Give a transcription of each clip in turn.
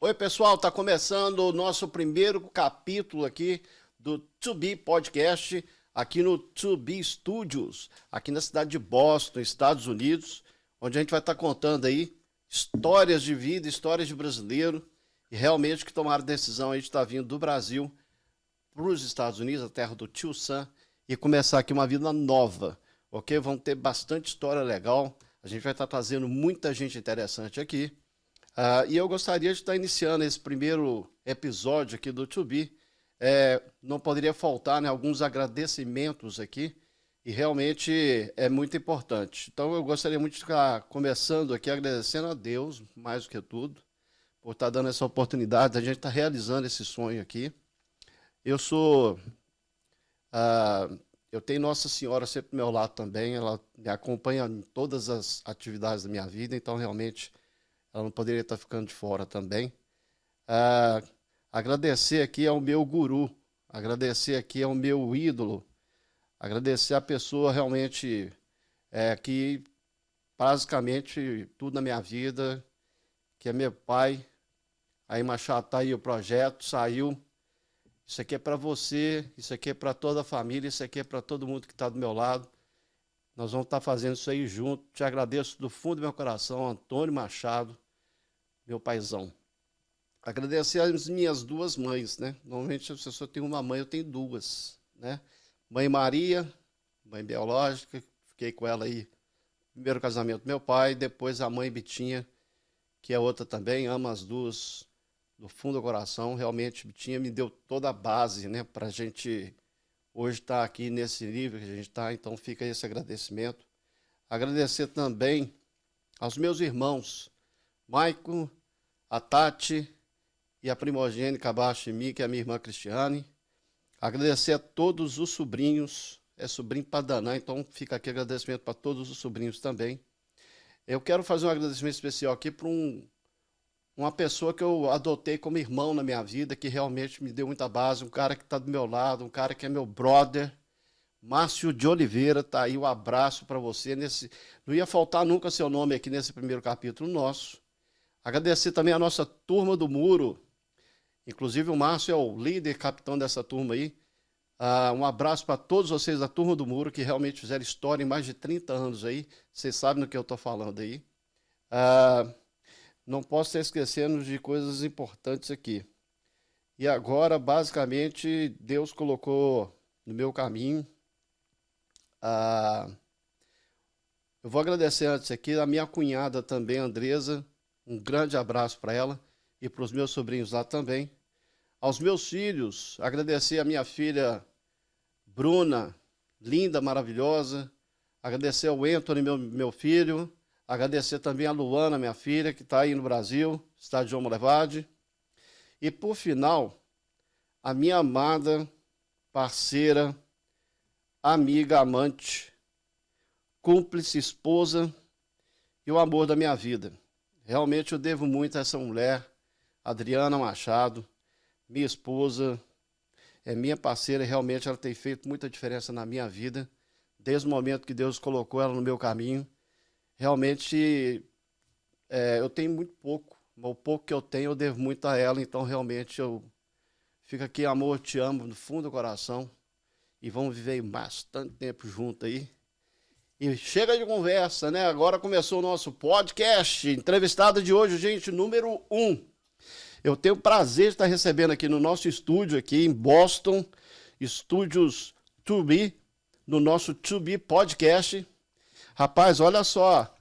Oi, pessoal, está começando o nosso primeiro capítulo aqui do To Be Podcast, aqui no To Be Studios, aqui na cidade de Boston, Estados Unidos, onde a gente vai estar contando aí histórias de vida, histórias de brasileiro, e realmente que tomaram decisão aí de estar vindo do Brasil para os Estados Unidos, a terra do Tio Sam, e começar aqui uma vida nova, ok? Vão ter bastante história legal, a gente vai estar trazendo muita gente interessante aqui. E eu gostaria de estar iniciando esse primeiro episódio aqui do To Be. Não poderia faltar, né, alguns agradecimentos aqui, e realmente é muito importante. Então eu gostaria muito de estar começando aqui agradecendo a Deus, mais do que tudo, por estar dando essa oportunidade, a gente está realizando esse sonho aqui. Eu sou... eu tenho Nossa Senhora sempre do meu lado também, ela me acompanha em todas as atividades da minha vida, então realmente ela não poderia estar ficando de fora também. Agradecer aqui ao meu guru, agradecer aqui ao meu ídolo, agradecer a pessoa realmente que basicamente tudo na minha vida, que é meu pai. Aí Machado, tá aí o projeto, saiu. Isso aqui é para você, isso aqui é para toda a família, isso aqui é para todo mundo que está do meu lado. Nós vamos estar fazendo isso aí junto. Te agradeço do fundo do meu coração, Antônio Machado, meu paizão. Agradecer as minhas duas mães, né? Normalmente a pessoa tem uma mãe, eu tenho duas, né? Mãe Maria, mãe biológica, fiquei com ela aí, primeiro casamento do meu pai, depois a mãe Bitinha, que é outra também, amo as duas do fundo do coração. Realmente, Bitinha me deu toda a base, né, para a gente hoje estar aqui nesse nível que a gente está, então fica esse agradecimento. Agradecer também aos meus irmãos, Maico, a Tati e a primogênica abaixo de mim, que é a minha irmã Cristiane. Agradecer a todos os sobrinhos, é sobrinho para danar, então fica aqui agradecimento para todos os sobrinhos também. Eu quero fazer um agradecimento especial aqui para uma pessoa que eu adotei como irmão na minha vida, que realmente me deu muita base, um cara que está do meu lado, um cara que é meu brother, Márcio de Oliveira. Tá aí o abraço para você. Não ia faltar nunca seu nome aqui nesse primeiro capítulo nosso. Agradecer também a nossa turma do Muro, inclusive o Márcio é o líder, capitão dessa turma aí. Um abraço para todos vocês da turma do Muro, que realmente fizeram história em mais de 30 anos aí. Vocês sabem do que eu estou falando aí. Não posso estar esquecendo de coisas importantes aqui. E agora, basicamente, Deus colocou no meu caminho. Eu vou agradecer antes aqui a minha cunhada também, Andresa. Um grande abraço para ela e para os meus sobrinhos lá também. Aos meus filhos, agradecer a minha filha Bruna, linda, maravilhosa. Agradecer ao Anthony, meu filho. Agradecer também a Luana, minha filha, que está aí no Brasil, estado de João Molevade. E, por final, a minha amada, parceira, amiga, amante, cúmplice, esposa e o amor da minha vida. Realmente eu devo muito a essa mulher, Adriana Machado, minha esposa, é minha parceira, e realmente ela tem feito muita diferença na minha vida, desde o momento que Deus colocou ela no meu caminho. Realmente, eu tenho muito pouco, mas o pouco que eu tenho eu devo muito a ela, então realmente eu fico aqui, amor, te amo no fundo do coração, e vamos viver bastante tempo junto aí. E chega de conversa, né? Agora começou o nosso podcast, entrevistado de hoje, gente, número 1. Eu tenho o prazer de estar recebendo aqui no nosso estúdio, aqui em Boston, estúdios To Be, no nosso To Be Podcast. Rapaz, olha só,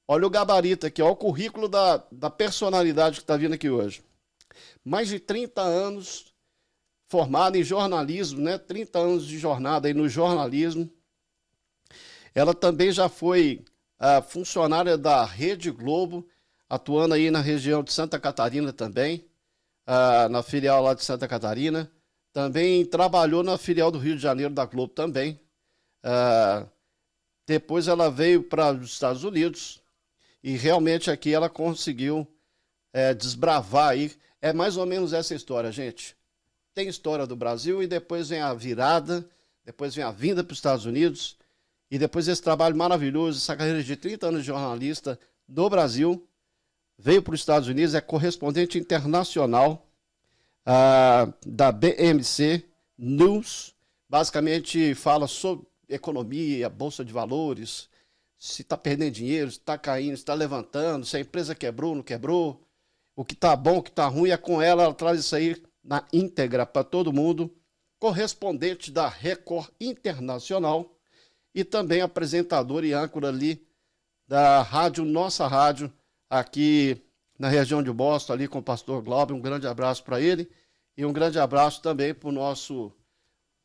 olha o gabarito aqui, olha o currículo da personalidade que está vindo aqui hoje. Mais de 30 anos formada em jornalismo, né? 30 anos de jornada aí no jornalismo. Ela também já foi funcionária da Rede Globo, atuando aí na região de Santa Catarina também, na filial lá de Santa Catarina. Também trabalhou na filial do Rio de Janeiro da Globo também. Depois ela veio para os Estados Unidos e realmente aqui ela conseguiu desbravar aí. É mais ou menos essa história, gente. Tem história do Brasil e depois vem a virada, depois vem a vinda para os Estados Unidos e depois esse trabalho maravilhoso, essa carreira de 30 anos de jornalista no Brasil. veio para os Estados Unidos, é correspondente internacional da BMC News. Basicamente fala sobre economia, bolsa de valores, se está perdendo dinheiro, se está caindo, se está levantando, se a empresa quebrou, não quebrou, o que está bom, o que está ruim, é com ela, ela traz isso aí na íntegra para todo mundo. Correspondente da Record Internacional e também apresentador e âncora ali da rádio Nossa Rádio, aqui na região de Boston, ali com o pastor Glauber. Um grande abraço para ele e um grande abraço também para o nosso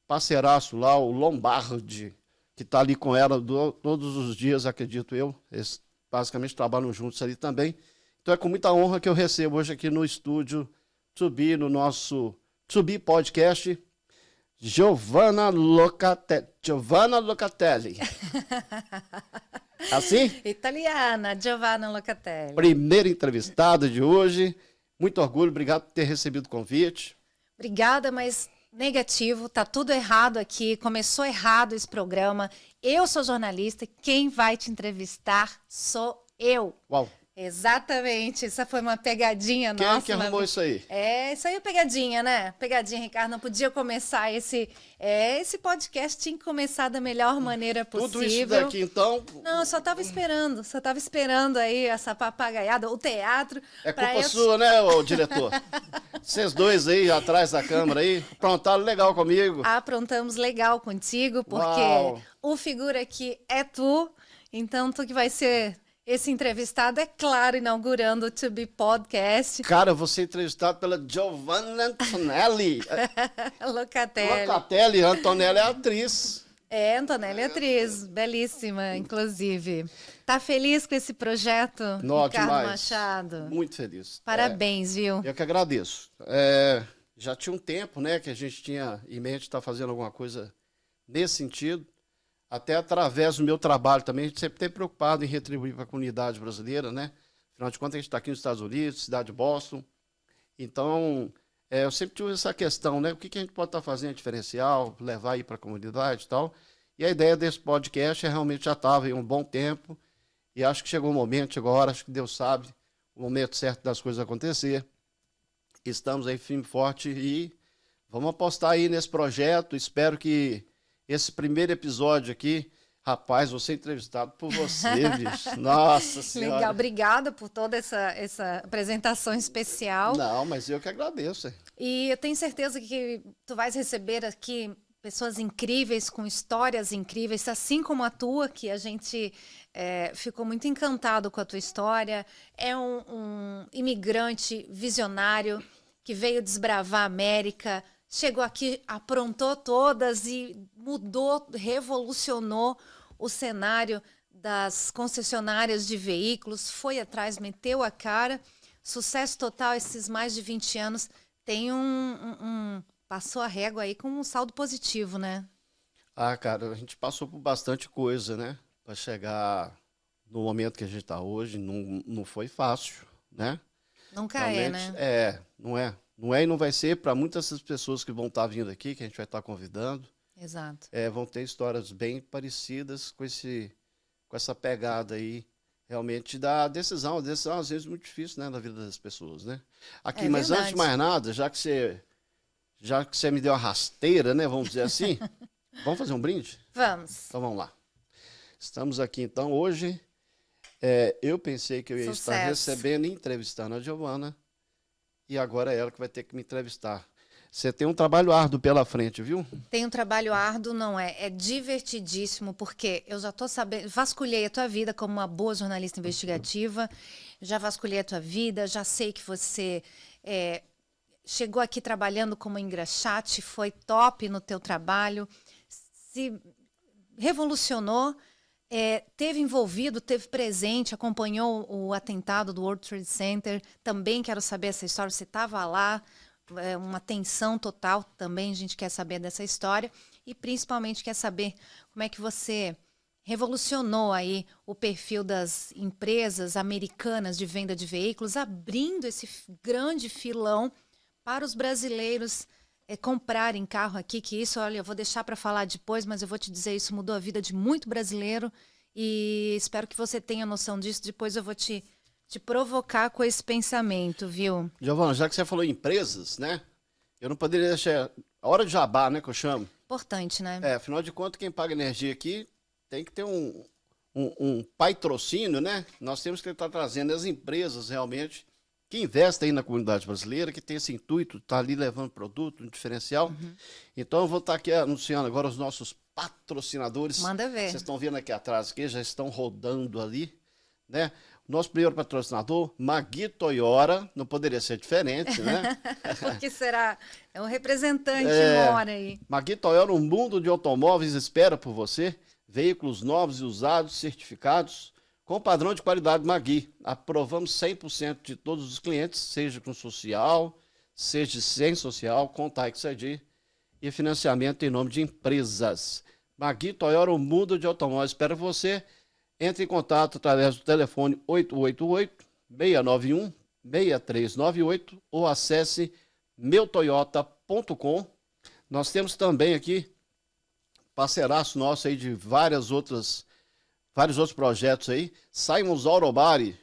parceiraço lá, o Lombardi, que está ali com ela todos os dias, acredito eu. Eles basicamente trabalham juntos ali também. Então é com muita honra que eu recebo hoje aqui no estúdio Tubi, no nosso Tubi Podcast, Giovanna Locatelli. Assim? Italiana, Giovanna Locatelli. Primeira entrevistada de hoje. Muito orgulho, obrigado por ter recebido o convite. Obrigada, mas negativo, tá tudo errado aqui, começou errado esse programa. Eu sou jornalista, quem vai te entrevistar sou eu. Uau! Exatamente, essa foi uma pegadinha nossa. Quem que arrumou isso aí? Isso aí é pegadinha, né? Pegadinha, Ricardo, não podia começar esse podcast, tinha que começar da melhor maneira possível. Tudo isso daqui, então... Não, eu só estava esperando aí essa papagaiada, o teatro... É culpa sua, né, ô diretor? Vocês dois aí, atrás da câmera aí, aprontaram legal comigo. Aprontamos legal contigo, porque Uau. O figura aqui é tu, então tu que vai ser... Esse entrevistado, é claro, inaugurando o To Be Podcast. Cara, eu vou ser entrevistado pela Giovanna Antonelli. Locatelli. Antonelli é atriz. Antonelli é atriz, belíssima, inclusive. Tá feliz com esse projeto, Ricardo demais. Machado? Muito feliz. Parabéns, viu? Eu que agradeço. Já tinha um tempo, né, que a gente tinha em mente estar fazendo alguma coisa nesse sentido. Até através do meu trabalho também, a gente sempre tem preocupado em retribuir para a comunidade brasileira, né? Afinal de contas, a gente está aqui nos Estados Unidos, cidade de Boston. Então, eu sempre tive essa questão, né? O que a gente pode estar fazendo diferencial, levar aí para a comunidade e tal. E a ideia desse podcast realmente já estava em um bom tempo. E acho que chegou o momento, chegou a hora, acho que Deus sabe o momento certo das coisas acontecer. Estamos aí firme e forte e vamos apostar aí nesse projeto. Espero que esse primeiro episódio aqui, rapaz, vou ser entrevistado por você, bicho. Nossa Senhora. Legal, obrigada por toda essa apresentação especial. Não, mas eu que agradeço. E eu tenho certeza que tu vais receber aqui pessoas incríveis, com histórias incríveis, assim como a tua, que a gente ficou muito encantado com a tua história. É um imigrante visionário que veio desbravar a América, chegou aqui, aprontou todas e mudou, revolucionou o cenário das concessionárias de veículos, foi atrás, meteu a cara, sucesso total esses mais de 20 anos, tem passou a régua aí com um saldo positivo, né? Cara, a gente passou por bastante coisa, né? Para chegar no momento que a gente está hoje, não foi fácil, né? Nunca realmente, né? Não é. Não é e não vai ser para muitas dessas pessoas que vão estar vindo aqui, que a gente vai estar convidando. Exato. Vão ter histórias bem parecidas com essa pegada aí, realmente, da decisão. A decisão, às vezes, muito difícil, né, na vida das pessoas, né? Aqui, mas verdade. antes de mais nada, já que você me deu a rasteira, né, vamos dizer assim, vamos fazer um brinde? Vamos. Então, vamos lá. Estamos aqui, então, hoje. Eu pensei que eu ia estar recebendo e entrevistando a Giovanna, e agora é ela que vai ter que me entrevistar. Você tem um trabalho árduo pela frente, viu? Tem um trabalho árduo, não é? É divertidíssimo, porque eu já estou sabendo, vasculhei a tua vida como uma boa jornalista investigativa, já vasculhei a tua vida, já sei que você chegou aqui trabalhando como engraxate, foi top no teu trabalho, se revolucionou, teve envolvido, teve presente, acompanhou o atentado do World Trade Center, também quero saber essa história, você estava lá, uma tensão total, também a gente quer saber dessa história, e principalmente quer saber como é que você revolucionou aí o perfil das empresas americanas de venda de veículos, abrindo esse grande filão para os brasileiros comprarem carro aqui, que isso, olha, eu vou deixar para falar depois, mas eu vou te dizer, isso mudou a vida de muito brasileiro e espero que você tenha noção disso. Depois eu vou te te provocar com esse pensamento, viu? Giovana, já que você falou em empresas, né? Eu não poderia deixar... A hora de jabá, né, que eu chamo. Importante, né? Afinal de contas, quem paga energia aqui tem que ter um patrocínio, né? Nós temos que estar trazendo as empresas realmente que investem aí na comunidade brasileira, que tem esse intuito, tá ali levando produto, um diferencial. Então eu vou estar aqui anunciando agora os nossos patrocinadores. Manda ver. Vocês estão vendo aqui atrás, que já estão rodando ali, né? Nosso primeiro patrocinador, Magui Toyota, não poderia ser diferente, né? Porque será? É um representante, mora aí. Magui Toyota, um mundo de automóveis espera por você. Veículos novos e usados, certificados, com padrão de qualidade Magui. Aprovamos 100% de todos os clientes, seja com social, seja sem social, com Tax ID e financiamento em nome de empresas. Magui Toyota, um mundo de automóveis espera por você. Entre em contato através do telefone 888-691-6398 ou acesse meutoyota.com. Nós temos também aqui parceiraço nosso aí de vários outros projetos aí. Simons Autobody,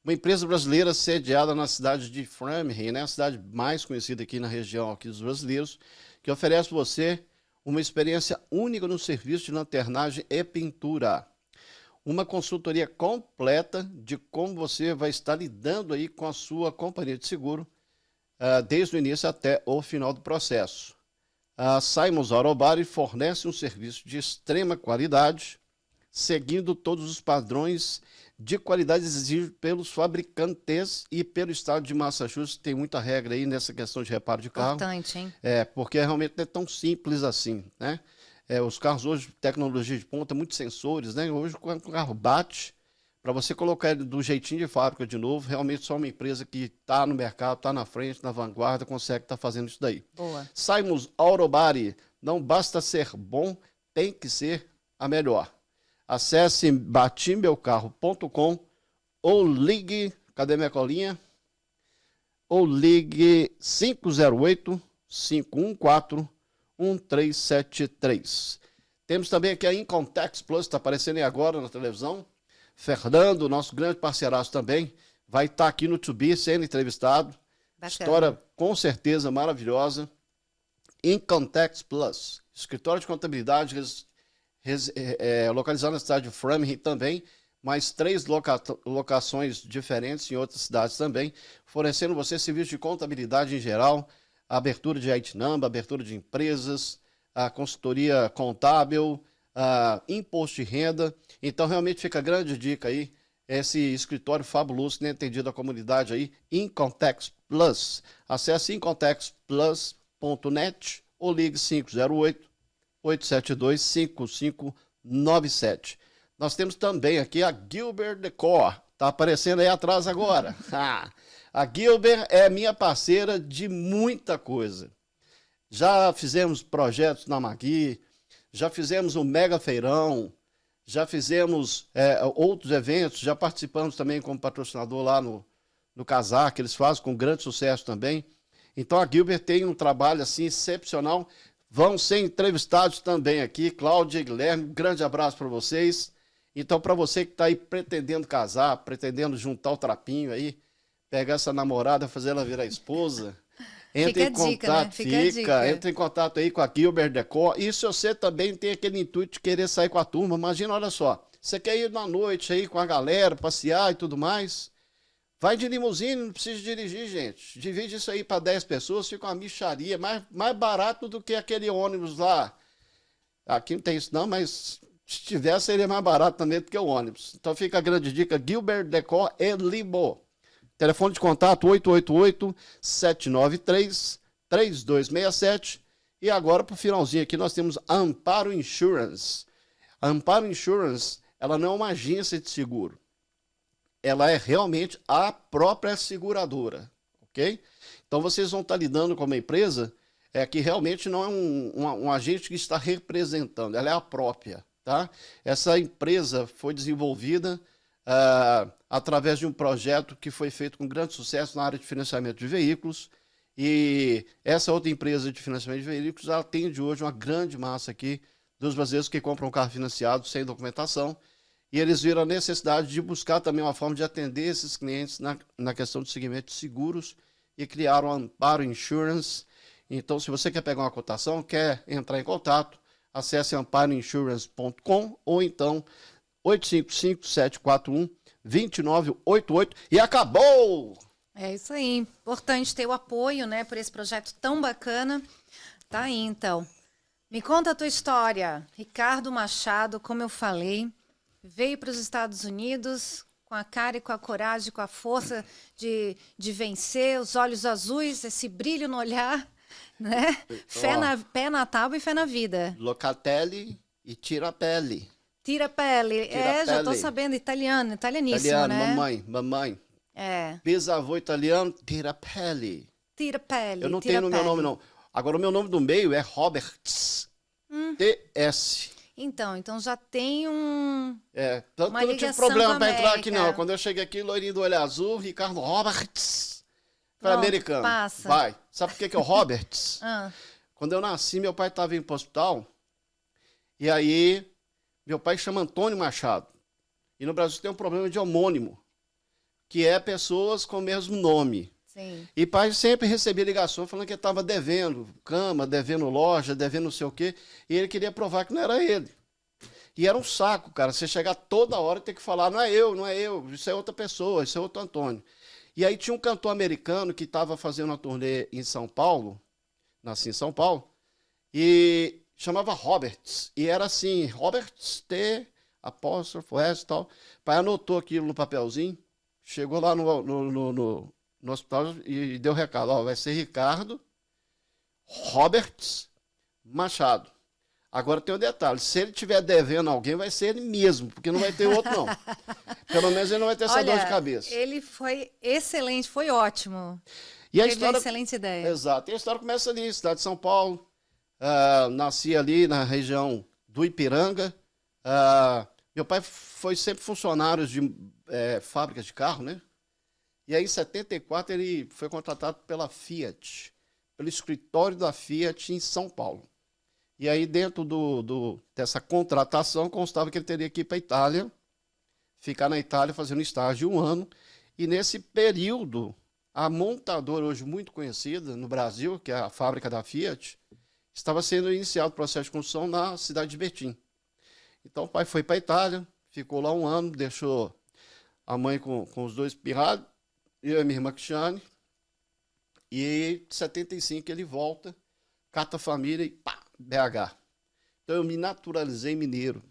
uma empresa brasileira sediada na cidade de Framingham, né? A cidade mais conhecida aqui na região aqui dos brasileiros, que oferece para você uma experiência única no serviço de lanternagem e pintura. Uma consultoria completa de como você vai estar lidando aí com a sua companhia de seguro, desde o início até o final do processo. A Simons Autobody fornece um serviço de extrema qualidade, seguindo todos os padrões de qualidade exigidos pelos fabricantes e pelo estado de Massachusetts. Tem muita regra aí nessa questão de reparo de carro. Importante, hein? Porque realmente não é tão simples assim, né? Os carros hoje, tecnologia de ponta, muitos sensores, né? Hoje, quando o carro bate, para você colocar ele do jeitinho de fábrica de novo, realmente só uma empresa que está no mercado, está na frente, na vanguarda, consegue estar fazendo isso daí. Boa. Simons Autobody, não basta ser bom, tem que ser a melhor. Acesse batimeucarro.com ou ligue, cadê minha colinha? Ou ligue 508-514-1373. Temos também aqui a Income Tax Plus, está aparecendo aí agora na televisão. Fernando, nosso grande parceiraço também, vai estar aqui no To Be sendo entrevistado. Bacana. História com certeza maravilhosa. Income Tax Plus, escritório de contabilidade localizado na cidade de Framingham também, mais 3 locações diferentes em outras cidades também, fornecendo você serviço de contabilidade em geral, abertura de IT number, abertura de empresas, a consultoria contábil, imposto de renda. Então, realmente fica a grande dica aí, esse escritório fabuloso que tem atendido a comunidade aí, Income Tax Plus. Acesse incometexplus.net ou ligue 508-872-5597. Nós temos também aqui a Gilbert Decor, tá aparecendo aí atrás agora. A Gilbert é minha parceira de muita coisa. Já fizemos projetos na Magui, já fizemos um mega feirão, já fizemos outros eventos, já participamos também como patrocinador lá no Casar, que eles fazem com grande sucesso também. Então a Gilbert tem um trabalho assim excepcional. Vão ser entrevistados também aqui, Cláudia e Guilherme, um grande abraço para vocês. Então, para você que está aí pretendendo casar, pretendendo juntar o trapinho aí, pegar essa namorada, fazer ela virar esposa, entre em contato, entre em contato aí com a Gilbert Decor. E se você também tem aquele intuito de querer sair com a turma, imagina, olha só, você quer ir na noite aí com a galera, passear e tudo mais, vai de limusine, não precisa dirigir, gente. Divide isso aí para 10 pessoas, fica uma mixaria, mais barato do que aquele ônibus lá. Aqui não tem isso não, mas se tivesse, seria mais barato também do que o ônibus. Então fica a grande dica, Gilbert Decor e Limo. Telefone de contato 888-793-3267. E agora, para o finalzinho aqui, nós temos a Amparo Insurance. A Amparo Insurance, ela não é uma agência de seguro. Ela é realmente a própria seguradora, ok? Então, vocês vão estar lidando com uma empresa que realmente não é um agente que está representando, ela é a própria, tá? Essa empresa foi desenvolvida através de um projeto que foi feito com grande sucesso na área de financiamento de veículos, e essa outra empresa de financiamento de veículos atende hoje uma grande massa aqui dos brasileiros que compram um carro financiado sem documentação, E eles viram a necessidade de buscar também uma forma de atender esses clientes na questão de segmento de seguros e criaram a Amparo Insurance. Então, se você quer pegar uma cotação, quer entrar em contato, acesse amparoinsurance.com ou então 855-741-2988 e acabou! É isso aí. Importante ter o apoio, né, por esse projeto tão bacana. Tá aí, então. Me conta a tua história. Ricardo Machado, como eu falei, veio para os Estados Unidos com a cara e com a coragem, com a força de vencer, os olhos azuis, esse brilho no olhar, né? Pé na tábua e fé na vida. Locatelli e tira a pele. Tira a pele. Já tô sabendo, italianíssimo, né? Mamãe. É. Bisavô italiano, tira a pele. Tira a pele. Eu não tenho no meu nome, não. Agora, o meu nome do meio é Roberts. T-S. Então já tem um. Tanto que eu não tive problema para entrar aqui, não. Quando eu cheguei aqui, loirinho do olho azul, Ricardo Roberts. Foi americano. Passa. Vai. Sabe por que é o Roberts? Quando eu nasci, meu pai estava indo para o hospital. E aí, meu pai chama Antônio Machado. E no Brasil tem um problema de homônimo, que é pessoas com o mesmo nome. Sim. E pai sempre recebia ligação falando que ele estava devendo cama, devendo loja, devendo não sei o quê. E ele queria provar que não era ele. E era um saco, cara. Você chegar toda hora e ter que falar, não é eu, isso é outra pessoa, isso é outro Antônio. E aí tinha um cantor americano que estava fazendo uma turnê em São Paulo, nasci em São Paulo, e chamava Roberts. E era assim, Roberts, T, apóstrofo, S e tal. O pai anotou aquilo no papelzinho, chegou lá no hospital e deu recado, ó, vai ser Ricardo Roberts Machado. Agora tem um detalhe, se ele estiver devendo alguém, vai ser ele mesmo, porque não vai ter outro, não. Pelo menos ele não vai ter essa dor de cabeça. Ele foi excelente, foi ótimo. E a Teve história, uma excelente ideia. Exato. E a história começa ali, cidade de São Paulo. Nasci ali na região do Ipiranga. Meu pai foi sempre funcionário de fábricas de carro, né? E aí, em 74, ele foi contratado pela Fiat, pelo escritório da Fiat em São Paulo. E aí, dentro dessa contratação, constava que ele teria que ir para a Itália, ficar na Itália fazendo estágio de 1 ano. E nesse período, a montadora hoje muito conhecida no Brasil, que é a fábrica da Fiat, estava sendo iniciado o processo de construção na cidade de Betim. Então, o pai foi para a Itália, ficou lá 1 ano, deixou a mãe com os 2 pirralhos, eu e a minha irmã Cristiane. E em 75 ele volta, cata a família e pá, BH. Então eu me naturalizei mineiro.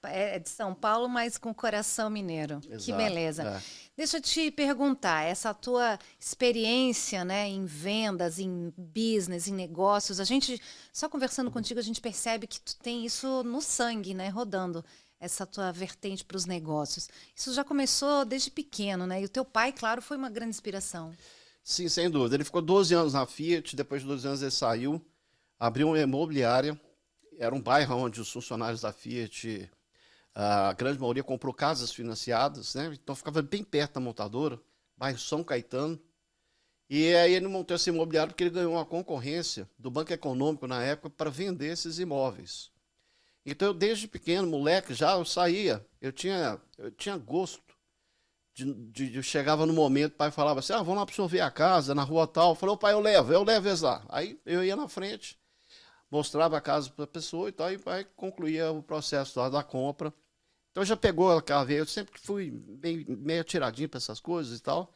É de São Paulo, mas com coração mineiro. Exato, que beleza. Deixa eu te perguntar, essa tua experiência, né, em vendas, em business, em negócios, a gente, só conversando contigo, a gente percebe que tu tem isso no sangue, né, rodando, essa tua vertente para os negócios. Isso já começou desde pequeno, né? E o teu pai, claro, foi uma grande inspiração. Sim, sem dúvida. Ele ficou 12 anos na Fiat, depois de 12 anos ele saiu, abriu uma imobiliária. Era um bairro onde os funcionários da Fiat, a grande maioria, comprou casas financiadas, né? Então ficava bem perto da montadora, bairro São Caetano. E aí ele montou esse imobiliário porque ele ganhou uma concorrência do Banco Econômico na época para vender esses imóveis. Então eu desde pequeno, moleque, eu saía, eu tinha gosto. Eu chegava no momento, o pai falava assim, vamos lá para o senhor ver a casa, na rua tal. Eu falei, pai, eu levo eles lá. Aí eu ia na frente, mostrava a casa para a pessoa e tal, e o pai concluía o processo lá da compra. Então já pegou aquela veia, eu sempre fui meio atiradinho para essas coisas e tal.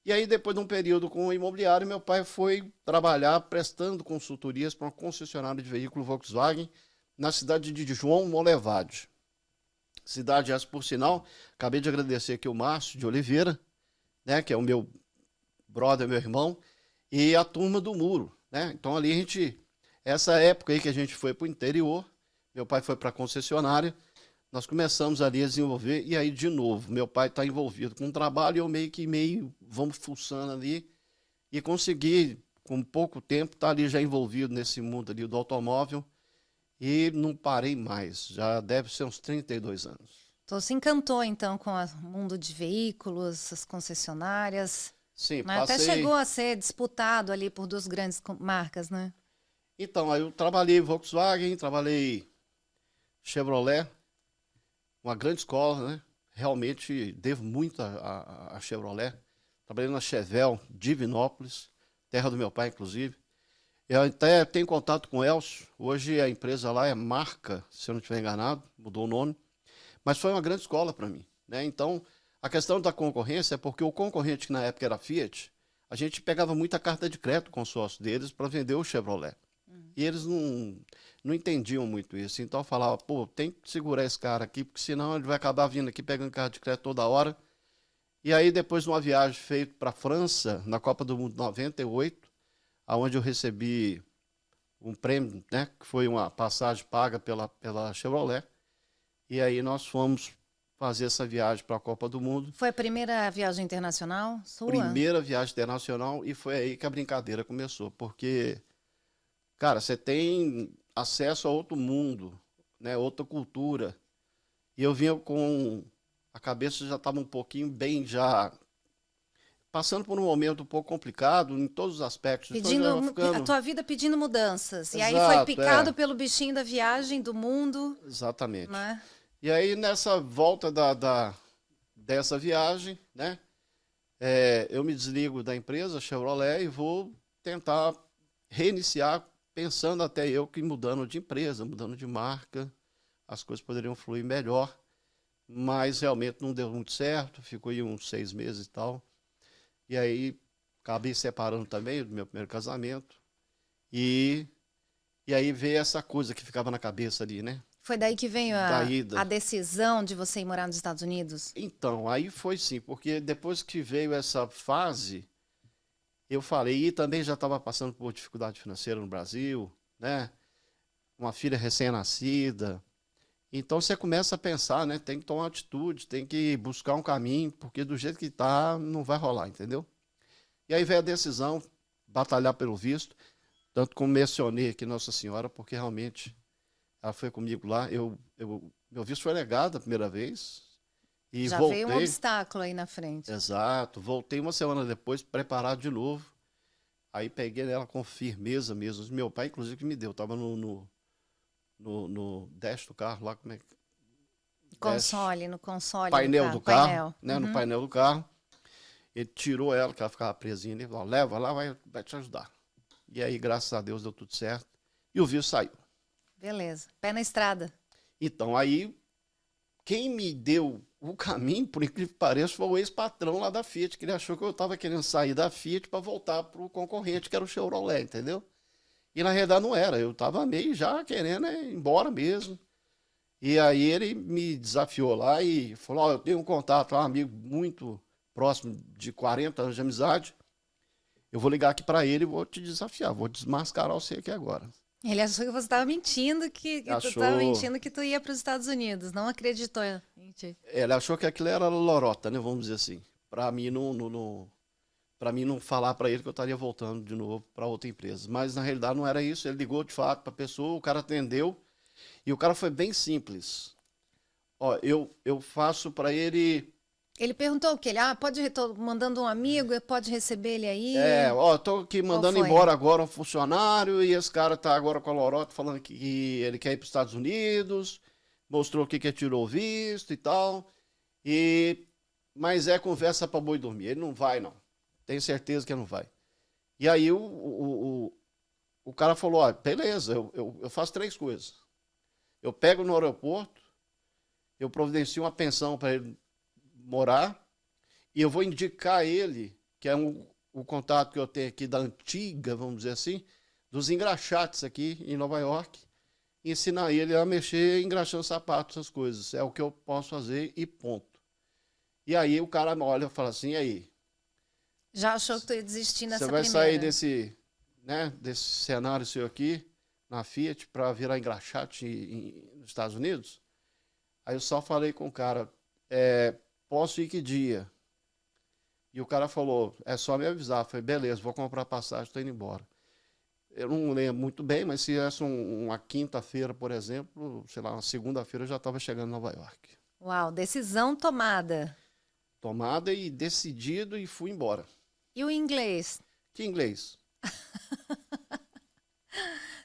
E aí depois de um período com o imobiliário, meu pai foi trabalhar prestando consultorias para uma concessionária de veículo Volkswagen na cidade de João Molevade. Cidade essa, por sinal, acabei de agradecer aqui o Márcio de Oliveira, né, que é o meu brother, meu irmão, e a turma do Muro, né? Então ali essa época aí que a gente foi para o interior, meu pai foi para a concessionária, nós começamos ali a desenvolver, e aí de novo, meu pai está envolvido com o trabalho, e eu meio vamos fuçando ali, e consegui, com pouco tempo, estar ali já envolvido nesse mundo ali do automóvel, e não parei mais, já deve ser uns 32 anos. Tu se encantou, então, com o mundo de veículos, as concessionárias. Sim, né? Até chegou a ser disputado ali por 2 grandes marcas, né? Então, aí eu trabalhei Volkswagen, trabalhei Chevrolet, uma grande escola, né? Realmente devo muito à Chevrolet. Trabalhei na Chevel, Divinópolis, terra do meu pai, inclusive. Eu até tenho contato com o Elcio. Hoje a empresa lá é Marca, se eu não estiver enganado, mudou o nome. Mas foi uma grande escola para mim, né? Então, a questão da concorrência é porque o concorrente, que na época era Fiat, a gente pegava muita carta de crédito com o sócio deles para vender o Chevrolet. E eles não entendiam muito isso. Então eu falava, pô, tem que segurar esse cara aqui, porque senão ele vai acabar vindo aqui pegando carta de crédito toda hora. E aí, depois de uma viagem feita para a França, na Copa do Mundo 98, aonde eu recebi um prêmio, né, que foi uma passagem paga pela Chevrolet. E aí nós fomos fazer essa viagem para a Copa do Mundo. Foi a primeira viagem internacional sua? Primeira viagem internacional, e foi aí que a brincadeira começou, porque, cara, você tem acesso a outro mundo, né, outra cultura. E eu vinha com a cabeça já estava um pouquinho bem já passando por um momento um pouco complicado em todos os aspectos. Então já Pedindo, a ficando. tua vida pedindo mudanças. E aí foi Exato, picado é, pelo bichinho da viagem, do mundo, exatamente. né? E aí nessa volta dessa viagem, né, eu me desligo da empresa Chevrolet e vou tentar reiniciar, pensando até eu que mudando de empresa, mudando de marca, as coisas poderiam fluir melhor, mas realmente não deu muito certo, ficou aí uns 6 meses e tal. E aí acabei separando também do meu primeiro casamento, e, e aí veio essa coisa que ficava na cabeça ali, né? Foi daí que veio Da a ida. decisão de você ir morar nos Estados Unidos? Então, aí foi sim, porque depois que veio essa fase, eu falei, e também já estava passando por dificuldade financeira no Brasil, né? Uma filha recém-nascida. Então você começa a pensar, né? Tem que tomar uma atitude, tem que buscar um caminho, porque do jeito que está, não vai rolar, entendeu? E aí veio a decisão, batalhar pelo visto, tanto como mencionei aqui Nossa Senhora, porque realmente ela foi comigo lá. Meu visto foi negado a primeira vez e Já veio um voltei. obstáculo aí na frente. Exato, voltei uma semana depois, preparado de novo. Aí peguei ela com firmeza mesmo. Meu pai, inclusive, que me deu. Tava no dash do carro lá, como é que. Dash, Console, no console do painel carro, do carro, painel. né? No Uhum. painel do carro. Ele tirou ela, que ela ficava presinha ali, falou, leva lá, vai te ajudar. E aí, graças a Deus, deu tudo certo. E o visto saiu. Beleza. Pé na estrada. Então, aí, quem me deu o caminho, por incrível que pareça, foi o ex-patrão lá da Fiat, que ele achou que eu estava querendo sair da Fiat para voltar para o concorrente, que era o Chevrolet, entendeu? E na realidade não era, eu estava meio já querendo ir embora mesmo. E aí ele me desafiou lá e falou, ó, eu tenho um contato lá, um amigo muito próximo, de 40 anos de amizade, eu vou ligar aqui para ele e vou te desafiar, vou desmascarar você aqui agora. Ele achou que você estava mentindo, que tu estava Achou, mentindo que tu ia para os Estados Unidos. Não acreditou em ti. ele achou que aquilo era lorota, né, vamos dizer assim, para mim para mim não falar para ele que eu estaria voltando de novo para outra empresa. Mas na realidade não era isso, ele ligou de fato para a pessoa, o cara atendeu e o cara foi bem simples. Ó, eu faço para ele. Ele perguntou o quê? Ele, tô mandando um amigo, pode receber ele aí? Ó, tô aqui Qual mandando foi? embora agora um funcionário e esse cara tá agora com a lorota falando que ele quer ir para os Estados Unidos, mostrou aqui que tirou o visto e tal. E mas é conversa para boi dormir. Ele não vai, não. Tenho certeza que ele não vai. E aí o cara falou: ó, beleza, eu faço 3 coisas. Eu pego no aeroporto, eu providencio uma pensão para ele morar, e eu vou indicar ele, que é o contato que eu tenho aqui da antiga, vamos dizer assim, dos engraxates aqui em Nova York, e ensinar ele a mexer engraxando sapatos, essas coisas. É o que eu posso fazer e ponto. E aí o cara olha e fala assim, e aí? Já achou que tu ia desistir Você nessa vai sair primeira? desse cenário seu aqui, na Fiat, para virar engraxate nos Estados Unidos? Aí eu só falei com o cara, posso ir que dia? E o cara falou, é só me avisar. Eu falei, beleza, vou comprar passagem, estou indo embora. Eu não lembro muito bem, mas se fosse uma quinta-feira, por exemplo, sei lá, uma segunda-feira eu já estava chegando em Nova York. Uau, decisão tomada. Tomada e decidido e fui embora. E o inglês? Que inglês?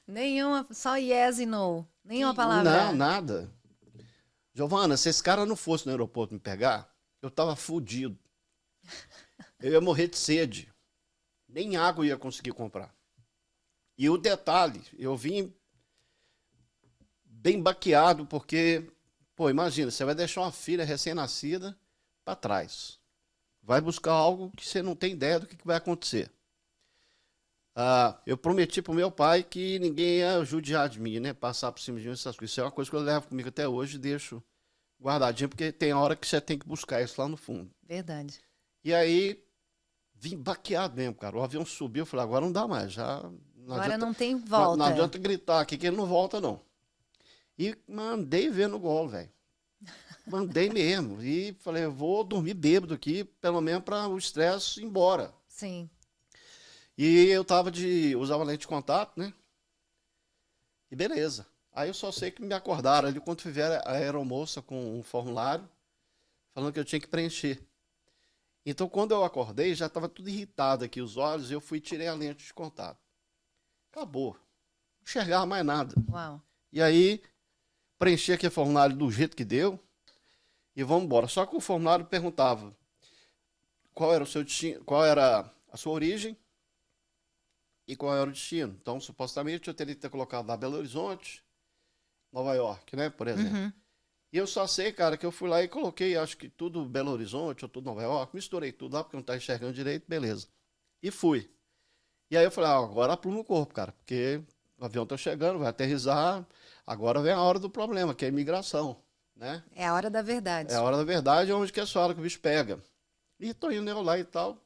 Nenhuma, só yes e no. Nenhuma Não, palavra. nada. Giovana, se esse cara não fosse no aeroporto me pegar, eu tava fudido. Eu ia morrer de sede. Nem água eu ia conseguir comprar. E o detalhe, eu vim bem baqueado, porque, pô, imagina, você vai deixar uma filha recém-nascida para trás. Vai buscar algo que você não tem ideia do que vai acontecer. Eu prometi pro meu pai que ninguém ia judiar de mim, né? Passar por cima de mim, essas coisas. Isso é uma coisa que eu levo comigo até hoje e deixo guardadinho, porque tem hora que você tem que buscar isso lá no fundo. Verdade. E aí, vim baqueado mesmo, cara. O avião subiu, eu falei, agora não dá mais. Já não Agora adianta, não tem não, volta. não adianta gritar aqui que ele não volta, não. E mandei ver no gol, velho. Mandei mesmo. E falei, eu vou dormir bêbado aqui, pelo menos para o estresse ir embora. Sim. E eu usava lente de contato, né? E beleza. Aí eu só sei que me acordaram ali quando tiver a aeromoça com um formulário falando que eu tinha que preencher. Então, quando eu acordei, já estava tudo irritado aqui os olhos, e eu fui e tirei a lente de contato. Acabou. Não enxergava mais nada. Uau. E aí, preenchi aquele formulário do jeito que deu e vamos embora. Só que o formulário perguntava qual era o seu destino, qual era a sua origem e qual era o destino. Então, supostamente, eu teria que ter colocado lá Belo Horizonte, Nova York, né, por exemplo. Uhum. E eu só sei, cara, que eu fui lá e coloquei, acho que tudo Belo Horizonte ou tudo Nova York, misturei tudo lá porque eu não estava enxergando direito, beleza. E fui. E aí eu falei, agora apluma o corpo, cara, porque o avião tá chegando, vai aterrissar, agora vem a hora do problema, que é a imigração, né? É a hora da verdade. É a hora da verdade, onde que é a hora que o bicho pega. E tô indo eu lá e tal,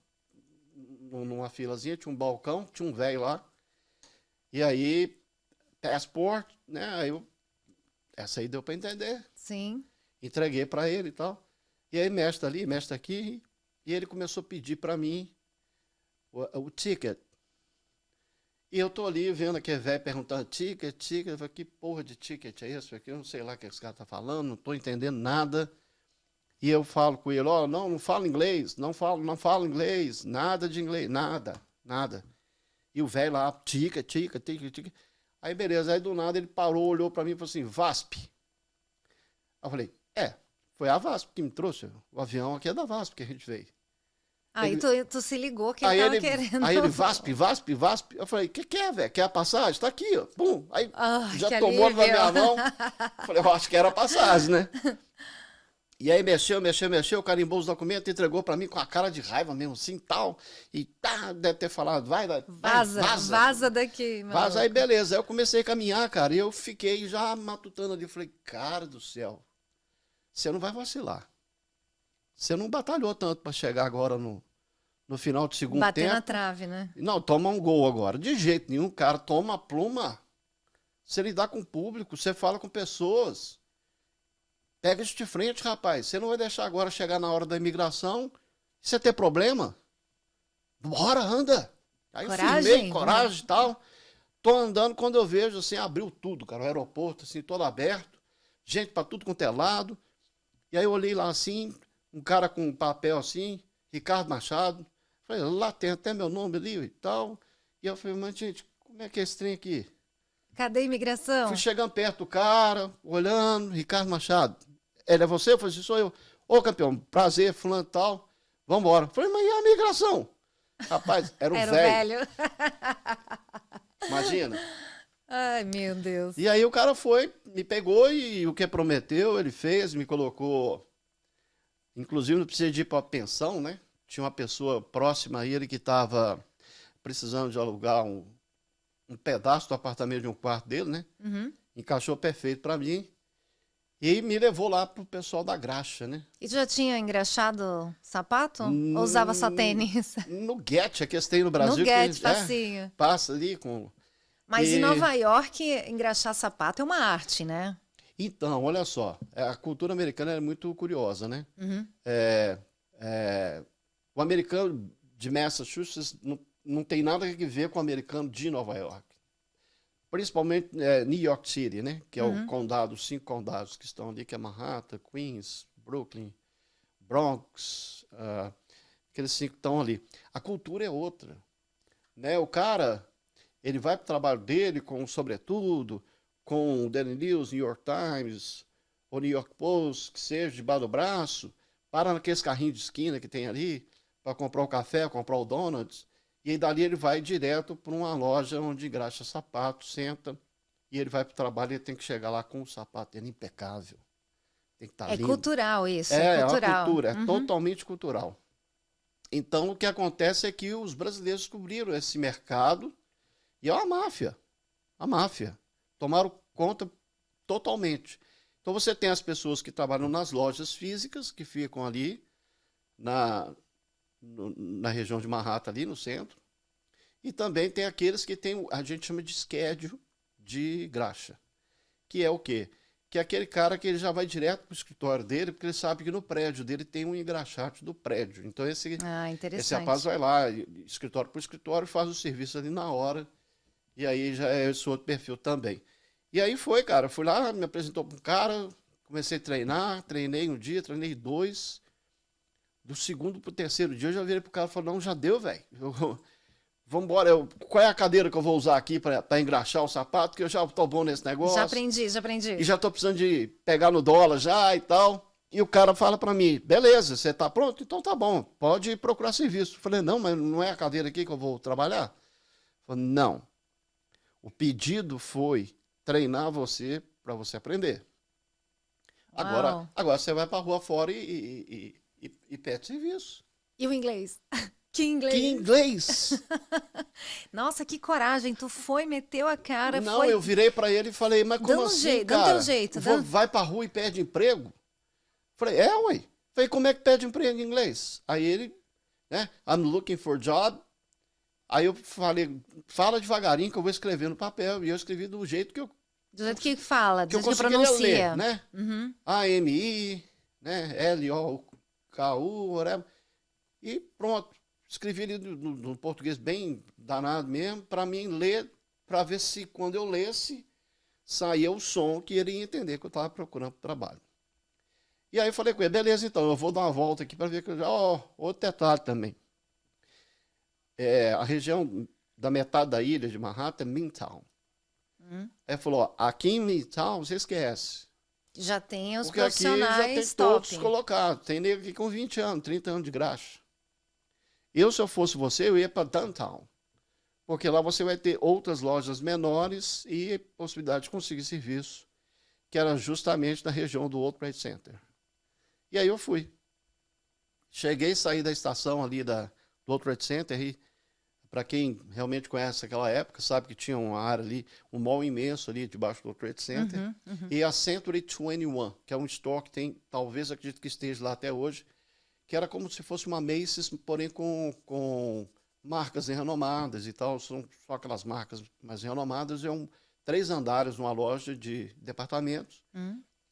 numa filazinha, tinha um balcão, tinha um velho lá, e aí, passport, né, essa aí deu pra entender. Sim. Entreguei para ele e tal. E aí, mestre ali, mestre aqui. E ele começou a pedir para mim o ticket. E eu tô ali vendo aquele velho perguntando ticket. Eu falei, que porra de ticket é esse? Eu não sei lá o que esse cara tá falando, não tô entendendo nada. E eu falo com ele, não falo inglês, não falo inglês, nada de inglês, nada. E o velho lá, ticket. Aí beleza, aí do nada ele parou, olhou para mim e falou assim, VASP. Eu falei, foi a VASP que me trouxe. O avião aqui é da VASP que a gente veio. Aí Ele, tu se ligou que ele tava querendo. Aí ele, VASP. Eu falei, o que é, velho? Quer a passagem? Tá aqui, ó. Pum. Aí já que tomou na alívio. minha mão. Falei, eu acho que era a passagem, né? E aí mexeu, carimbou os documentos, entregou pra mim com a cara de raiva mesmo, assim, tal. E deve ter falado, Vaza daqui, maluco. Vaza, aí beleza. Aí eu comecei a caminhar, cara, e eu fiquei já matutando ali. Falei, cara do céu, você não vai vacilar. Você não batalhou tanto pra chegar agora no final do segundo tempo. Bater na trave, né? Não, toma um gol agora. De jeito nenhum, cara, toma a pluma. Você lidar com o público, você fala com pessoas. Pega isso de frente, rapaz. Você não vai deixar agora chegar na hora da imigração e você ter problema? Bora, anda. Aí Coragem, firmei, coragem e tal. Tô andando, quando eu vejo, assim, abriu tudo, cara. O aeroporto, assim, todo aberto. Gente pra tudo quanto é lado. E aí eu olhei lá, assim, um cara com um papel, assim, Ricardo Machado. Falei, lá tem até meu nome ali e tal. E eu falei, mas, gente, como é que é esse trem aqui? Cadê a imigração? Fui chegando perto do cara, olhando, Ricardo Machado. Ele é você? Eu falei assim, sou eu. Ô, campeão, prazer, fulano e tal. Vambora. Falei, mas e a migração? Rapaz, era o velho. Imagina. Ai, meu Deus. E aí o cara foi, me pegou e o que prometeu, ele fez, me colocou. Inclusive, não precisei de ir para pensão, né? Tinha uma pessoa próxima a ele que estava precisando de alugar um pedaço do apartamento de um quarto dele, né? Uhum. Encaixou perfeito para mim. E me levou lá pro pessoal da graxa, né? E tu já tinha engraxado sapato? Ou usava só tênis? No Get, que eles têm no Brasil. No Get, facinho. Passa ali com... Mas em Nova York, engraxar sapato é uma arte, né? Então, olha só. A cultura americana é muito curiosa, né? Uhum. O americano de Massachusetts não tem nada a ver com o americano de Nova York. Principalmente New York City, né? Que é o condado, os 5 condados que estão ali, que é Manhattan, Queens, Brooklyn, Bronx, aqueles 5 que estão ali. A cultura é outra, né? O cara, ele vai para o trabalho dele com sobretudo, com o Daily News, New York Times, ou New York Post, que seja, debaixo do braço, para naqueles carrinhos de esquina que tem ali, para comprar o café, comprar o donuts, e aí dali ele vai direto para uma loja onde engraxa sapato, senta, e ele vai para o trabalho e ele tem que chegar lá com o sapato dele impecável. Tem que estar É lindo. cultural isso, É uma cultural. cultura, é Uhum. totalmente cultural. Então, o que acontece é que os brasileiros descobriram esse mercado e é uma máfia. A máfia. Tomaram conta totalmente. Então, você tem as pessoas que trabalham nas lojas físicas, que ficam ali na, na região de Manhattan, ali no centro. E também tem aqueles que tem, a gente chama de schedule de graxa. Que é o quê? Que é aquele cara que ele já vai direto para o escritório dele, porque ele sabe que no prédio dele tem um engraxate do prédio. Então, esse rapaz Interessante. vai lá, escritório por escritório, faz o serviço ali na hora. E aí já é esse outro perfil também. E aí foi, cara. Fui lá, me apresentou para um cara, comecei a treinar, treinei um dia, treinei dois. Do segundo pro terceiro dia eu já virei pro cara e falei, não, já deu, velho. Vamos embora. Qual é a cadeira que eu vou usar aqui para engraxar o sapato? Que eu já tô bom nesse Já negócio. aprendi, já aprendi. E já tô precisando de pegar no dólar já e tal. E o cara fala para mim, beleza, você tá pronto? Então tá bom, pode procurar serviço. Eu falei, não, mas não é a cadeira aqui que eu vou trabalhar? Eu falei, não. O pedido foi treinar você para você aprender. Uau. Agora você vai para a rua fora e pede serviço. E o inglês? Que Que inglês? inglês! Nossa, que coragem. Tu foi, meteu a cara, Não, foi eu virei para ele e falei, mas como dando assim, jeito, cara? dando teu jeito. Vai para a rua e pede emprego? Falei, ué. Falei, como é que pede emprego em inglês? Aí ele, né, I'm looking for job. Aí eu falei, fala devagarinho que eu vou escrever no papel. E eu escrevi do jeito que eu Do jeito que fala, do que eu jeito que conseguia pronuncia. ler, né? Uhum. AMI, né? LOKU, whatever. E pronto. Escrevi ele no português bem danado mesmo, para mim ler, para ver se quando eu lesse, saía o som que ele ia entender que eu estava procurando trabalho. E aí eu falei com ele, beleza, então, eu vou dar uma volta aqui para ver que eu já. Ó, outro detalhe também. A região da metade da ilha de Manhattan é Midtown. Aí ele falou, ó, aqui em Midtown você esquece. Já tem os Porque aqui já tem profissionais todos top. colocados. Tem nego aqui com 20 anos, 30 anos de graxa. Se eu fosse você, eu ia para downtown. Porque lá você vai ter outras lojas menores e possibilidade de conseguir serviço, que era justamente na região do World Trade Center. E aí eu fui. Cheguei, saí da estação ali do World Trade Center e, para quem realmente conhece aquela época, sabe que tinha uma área ali, um mall imenso ali debaixo do World Trade Center. E a Century 21, que é um store que tem, talvez acredito que esteja lá até hoje, que era como se fosse uma Macy's, porém com marcas renomadas e tal. São só aquelas marcas mais renomadas. 3 andares numa loja de departamentos.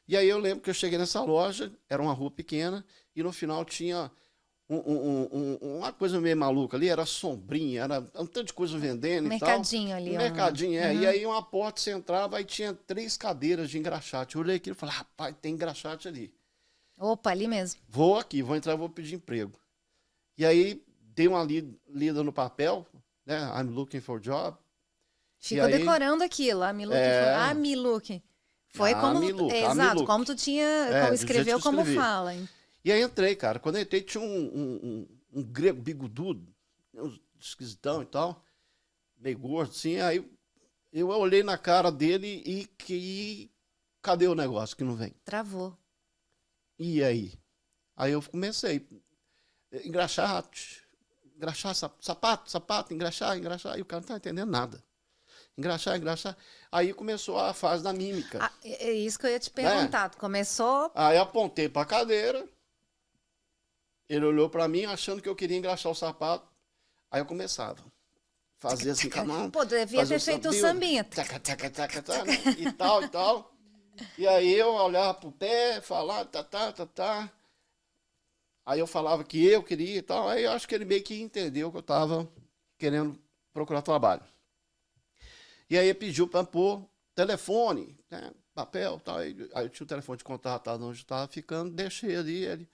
E aí eu lembro que eu cheguei nessa loja, era uma rua pequena, e no final tinha uma coisa meio maluca ali, era sombrinha, era um tanto de coisa vendendo e tal. Mercadinho ali. Um mercadinho, E aí uma porta você entrava, aí tinha 3 cadeiras de engraxate. Eu olhei aquilo e falei, rapaz, tem engraxate ali. Opa, ali mesmo. Vou aqui, vou entrar, vou pedir emprego. E aí dei uma lida no papel, né? I'm looking for job. Ficou decorando aquilo. A Miluque foi. A Miluque. Foi como. Exato, como tu tinha. Como escreveu, como fala. E aí entrei, cara. Quando eu entrei, tinha um grego bigodudo, esquisitão e tal, meio gordo, assim. Aí eu olhei na cara dele e cadê o negócio que não vem? Travou. E aí? Aí eu comecei. Engraxar sapato, engraxar. E o cara não tá entendendo nada. Engraxar. Aí começou a fase da mímica. É isso que eu ia te perguntar. Tu começou. Aí apontei pra cadeira. Ele olhou pra mim achando que eu queria engraxar o sapato. Aí eu começava. Fazia assim com a mão. Pô, devia ter feito um sambinha. E tal. E aí eu olhava pro pé, falava, tá. Aí eu falava que eu queria e tal. Aí eu acho que ele meio que entendeu que eu tava querendo procurar trabalho. E aí ele pediu para pôr telefone, né, papel, tal. Aí eu tinha o telefone de contato onde estava ficando, deixei ali. Ele...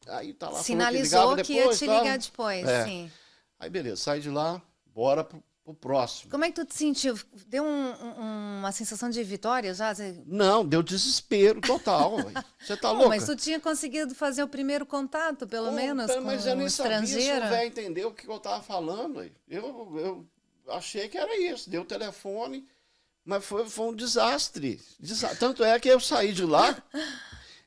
Aí tá lá. Sinalizou que ia te ligar depois, sim. Aí beleza, saí de lá, bora pro próximo. Como é que tu te sentiu? Deu uma sensação de vitória já? Não, deu desespero total. Você tá Pô, louca? mas tu tinha conseguido fazer o primeiro contato, pelo menos, Mas com eu o nem sabia se o estrangeiro? velho entendeu o que eu tava falando. Ué. Eu achei que era isso. Deu o telefone, mas foi um desastre. Tanto é que eu saí de lá,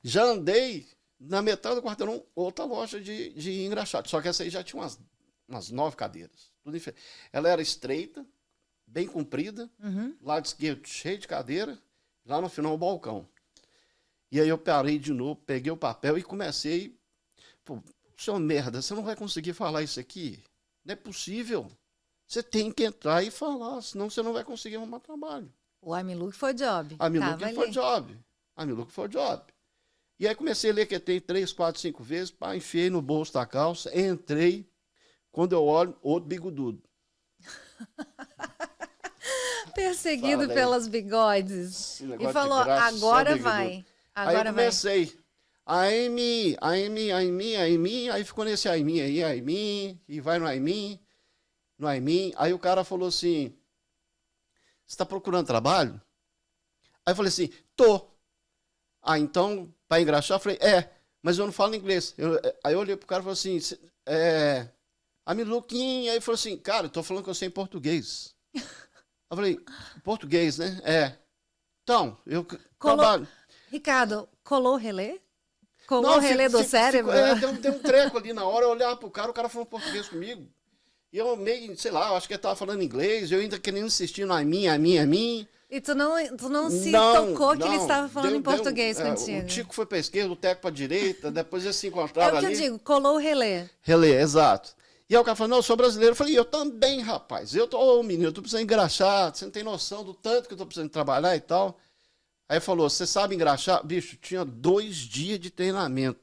já andei na metade do quarteirão, outra loja de engraxate. Só que essa aí já tinha umas 9 cadeiras. Tudo ela era estreita, bem comprida, lado esquerdo cheio de cadeira, lá no final o balcão. E aí eu parei de novo, peguei o papel e comecei. Pô, seu merda, você não vai conseguir falar isso aqui? Não é possível. Você tem que entrar e falar, senão você não vai conseguir arrumar trabalho. O I'm Look for Job. I'm Tava looking for ali. job. I'm looking for job. E aí comecei a ler que tem 3, 4, 5 vezes, pá, enfiei no bolso da calça, entrei. Quando eu olho, outro bigodudo. Perseguido Fala aí. pelas bigodes. Esse E negócio de falou, graça, só agora bigodudo. vai. Aí eu Agora vai. comecei. Aí ficou nesse aí, e vai no aí. Aí o cara falou assim, você está procurando trabalho? Aí eu falei assim, tô. Ah, então, para engraxar? Eu falei, mas eu não falo inglês. Aí eu olhei pro cara e falei assim, I'm looking. Aí ele falou assim, cara, eu tô falando com você em português. Eu falei, português, né? Então, eu trabalho. Ricardo, colou o relé? Colou o relé do cérebro? Deu um treco ali na hora, eu olhava pro cara, o cara falando português comigo. E eu meio, sei lá, eu acho que ele tava falando inglês, eu ainda querendo insistir no a mim. E tu não se tocou que ele estava falando em deu- português é, contigo? O Tico foi pra esquerda, o Teco pra direita, depois eles se É encontraram o que ali. eu digo, colou o relé. Relé, exato. E aí o cara falou, não, eu sou brasileiro. Eu falei, eu também, rapaz. Ô, menino, eu tô precisando engraxar, você não tem noção do tanto que eu tô precisando trabalhar e tal. Aí falou, você sabe engraxar? Bicho, tinha 2 dias de treinamento.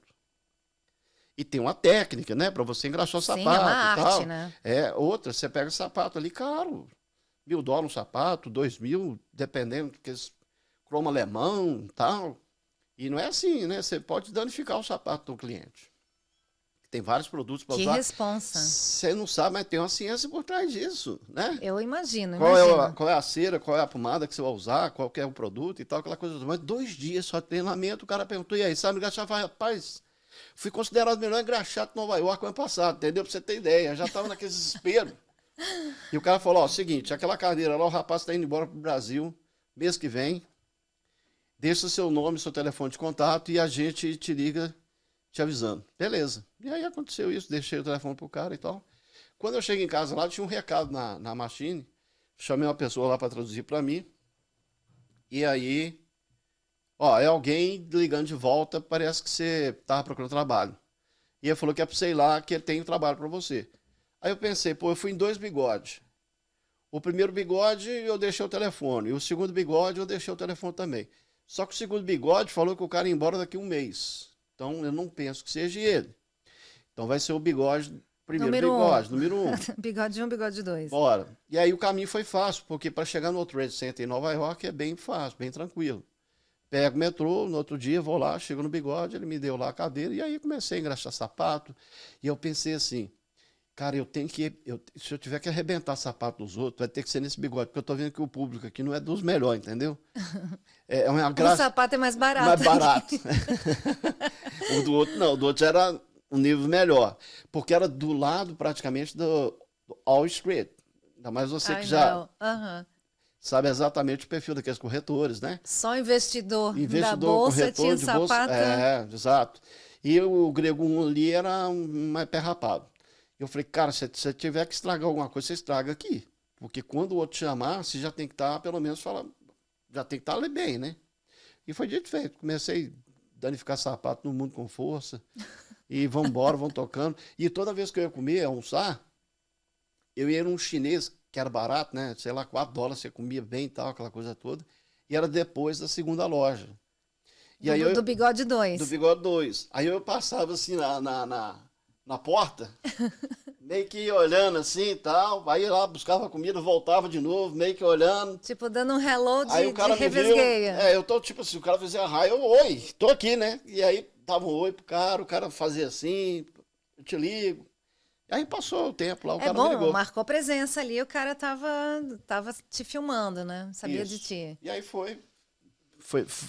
E tem uma técnica, né, pra você engraxar o Sim, sapato é uma e arte, tal. né? Outra, você pega o sapato ali, caro. $1.000 um sapato, 2.000, dependendo, porque cromo alemão e tal. E não é assim, né? Você pode danificar o sapato do cliente. Tem vários produtos para Que usar. responsa. Você não sabe, mas tem uma ciência por trás disso, né? Eu imagino. Qual é a cera, qual é a pomada que você vai usar, qual que é o produto e tal, aquela coisa. Mas 2 dias só de treinamento, o cara perguntou, e aí, sabe engraxar? Eu falei, rapaz, fui considerado o melhor engraxado de Nova York ano passado, entendeu? Pra você ter ideia, já tava naquele desespero. E o cara falou, ó, seguinte, aquela cadeira lá, o rapaz está indo embora pro Brasil, mês que vem, deixa o seu nome, seu telefone de contato e a gente te liga te avisando. Beleza. E aí aconteceu isso, deixei o telefone pro cara e tal. Quando eu cheguei em casa lá, tinha um recado na machine, chamei uma pessoa lá para traduzir para mim, e aí, ó, é alguém ligando de volta, parece que você tava procurando trabalho. E ele falou que é para você ir lá, que ele tem um trabalho para você. Aí eu pensei, pô, eu fui em 2 bigodes. O primeiro bigode eu deixei o telefone, e o segundo bigode eu deixei o telefone também. Só que o segundo bigode falou que o cara ia embora daqui a 1 mês. Então eu não penso que seja ele. Então vai ser o bigode, primeiro bigode, número 1. Bigode 1, bigode 2. Bora. E aí o caminho foi fácil, porque para chegar no Trade Center em Nova York é bem fácil, bem tranquilo. Pego o metrô, no outro dia vou lá, chego no bigode, ele me deu lá a cadeira, e aí comecei a engraxar sapato. E eu pensei assim, cara, se eu tiver que arrebentar sapato dos outros, vai ter que ser nesse bigode, porque eu tô vendo que o público aqui não é dos melhores, entendeu? É uma O graça. sapato é mais barato. Mais barato. O do outro não, o do outro já era um nível melhor, porque era do lado praticamente do All Street. Ainda mais você que já sabe exatamente o perfil daqueles corretores, né? Só investidor da Investidor, bolsa corretor tinha de bolsa. sapato. Exato. E o grego 1 ali era mais pé rapado. Eu falei, cara, se você tiver que estragar alguma coisa, você estraga aqui. Porque quando o outro chamar, você já tem que estar, pelo menos, já tem que estar ali bem, né? E foi dito e feito. Comecei a danificar sapato no mundo com força. E vamos embora, vamos tocando. E toda vez que eu ia comer, almoçar, eu ia num chinês, que era barato, né? Sei lá, $4 você comia bem e tal, aquela coisa toda. E era depois da segunda loja. E Do bigode 2. Do bigode 2. Aí eu passava assim na porta, meio que olhando assim e tal. Aí lá buscava comida, voltava de novo, meio que olhando. Tipo, dando um hello Aí o cara de me viu, revesgueia. eu tô tipo assim, o cara fazia raio, eu, oi, tô aqui, né? E aí dava um oi pro cara, o cara fazia assim, eu te ligo. Aí passou o tempo lá, o É cara me bom, ligou. marcou presença ali, o cara tava te filmando, né? Sabia de Isso. ti. E aí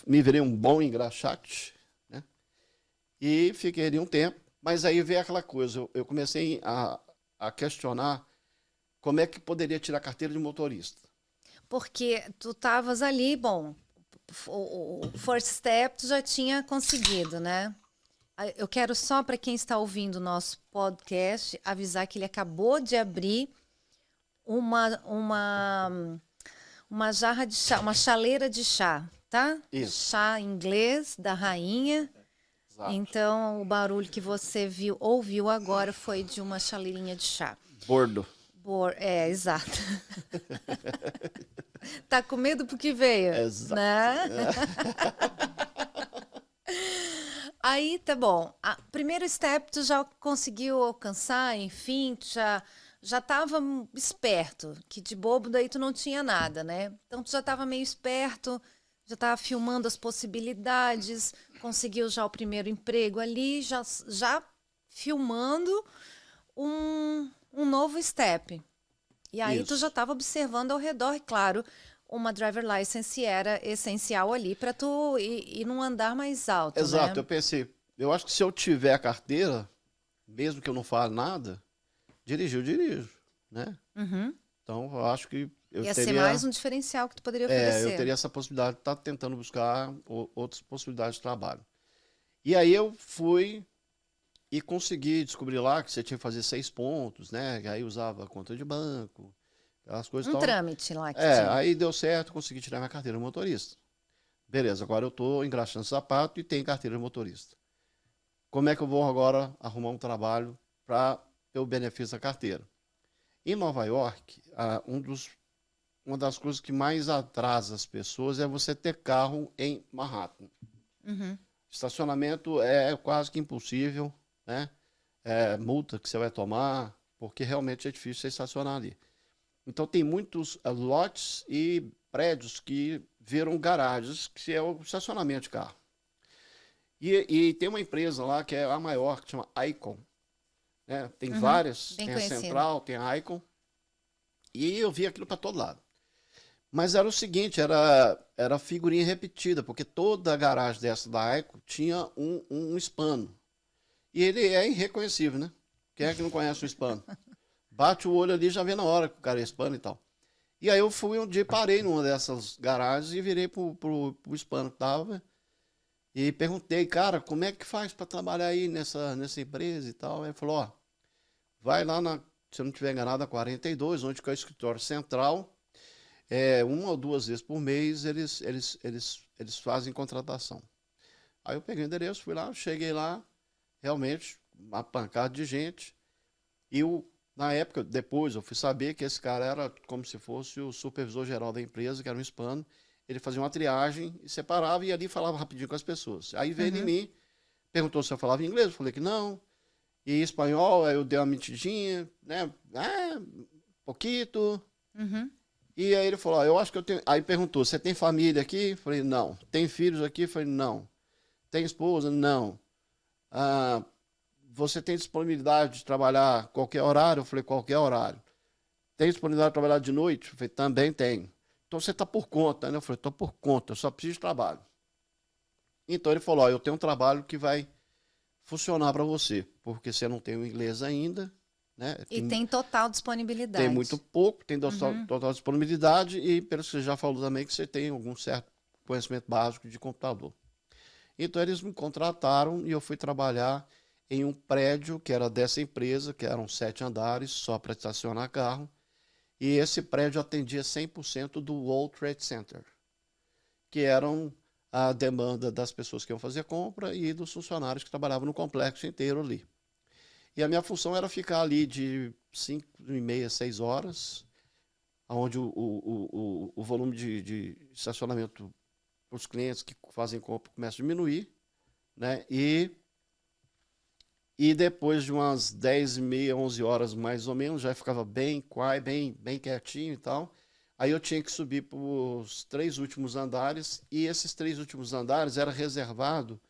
me virei um bom engraxate, né? E fiquei ali um tempo. Mas aí veio aquela coisa, eu comecei a questionar como é que poderia tirar a carteira de motorista. Porque tu estavas ali, bom, o first step tu já tinha conseguido, né? Eu quero só para quem está ouvindo o nosso podcast avisar que ele acabou de abrir uma, uma, uma jarra de chá, uma chaleira de chá, tá? Isso, Chá inglês da rainha. exato. Então, o barulho que você ouviu agora foi de uma chaleirinha de chá. Bordo. É, exato. Tá com medo porque veio, Exato. né? Aí, tá bom. Primeiro step tu já conseguiu alcançar, enfim, tu já tava esperto, que de bobo daí tu não tinha nada, né? Então tu já tava meio esperto, já tava filmando as possibilidades, conseguiu já o primeiro emprego ali, já filmando um novo step. E aí tu já Isso. estava observando ao redor, e claro, uma driver license era essencial ali para tu ir num andar mais alto, Exato, né? eu pensei, eu acho que se eu tiver a carteira, mesmo que eu não fale nada, dirigir, eu dirijo, né? Uhum. Então, eu acho que Ia ser mais um diferencial que tu poderia eu oferecer. teria essa possibilidade de estar tentando buscar outras possibilidades de trabalho. E aí eu fui e consegui descobrir lá que você tinha que fazer 6 pontos, né? E aí usava conta de banco, aquelas coisas e Um tal. trâmite lá que tinha. Aí deu certo, consegui tirar minha carteira de motorista. Beleza, agora eu estou engraxando sapato e tenho carteira de motorista. Como é que eu vou agora arrumar um trabalho para ter o benefício da carteira? Em Nova York, uma das coisas que mais atrasa as pessoas é você ter carro em Manhattan. Uhum. Estacionamento é quase que impossível, né? É multa que você vai tomar, porque realmente é difícil você estacionar ali. Então tem muitos lotes e prédios que viram garagens, que é o estacionamento de carro. E tem uma empresa lá que é a maior, que chama Icon, né? Tem Uhum. várias, Bem tem a conhecido. Central, tem a Icon, e eu vi aquilo para todo lado. Mas era o seguinte, era figurinha repetida, porque toda a garagem dessa da Icon tinha um hispano. E ele é irreconhecível, né? Quem é que não conhece o hispano? Bate o olho ali e já vê na hora que o cara é hispano e tal. E aí eu fui um dia, parei numa dessas garagens e virei pro hispano que tava e perguntei, cara, como é que faz para trabalhar aí nessa empresa e tal? Aí ele falou, ó, vai lá se eu não estiver enganado, a 42, onde que é o escritório central, uma ou duas vezes por mês eles fazem contratação. Aí eu peguei o endereço, fui lá, cheguei lá, realmente, uma pancada de gente. E na época, depois, eu fui saber que esse cara era como se fosse o supervisor geral da empresa, que era um hispano. Ele fazia uma triagem e separava e ali falava rapidinho com as pessoas. Aí veio em Uhum. mim, perguntou se eu falava inglês, eu falei que não. E espanhol, aí eu dei uma mentidinha, né? Pouquito. Uhum. E aí ele falou, eu acho que eu tenho. Aí perguntou, você tem família aqui? Eu falei, não. Tem filhos aqui? Eu falei, não. Tem esposa? Não. Ah, você tem disponibilidade de trabalhar qualquer horário? Eu falei, qualquer horário. Tem disponibilidade de trabalhar de noite? Eu falei, também tem. Então você está por conta, né? Eu falei, estou por conta, eu só preciso de trabalho. Então ele falou, eu tenho um trabalho que vai funcionar para você, porque você não tem o inglês ainda, né? E Tem, tem total tem muito disponibilidade. pouco, tem Uhum. total disponibilidade e, pelo que você já falou também, que você tem algum certo conhecimento básico de computador. Então eles me contrataram e eu fui trabalhar em um prédio que era dessa empresa, que eram 7 andares, só para estacionar carro. E esse prédio atendia 100% do World Trade Center, que eram a demanda das pessoas que iam fazer compra e dos funcionários que trabalhavam no complexo inteiro ali. E a minha função era ficar ali de 5h30, 6 horas, onde o volume de estacionamento para os clientes que fazem compra começa a diminuir, né? E depois de umas 10h30, 11 horas mais ou menos, já ficava bem quiet, bem quietinho e tal. Aí eu tinha que subir para os 3 últimos andares, e esses 3 últimos andares era reservado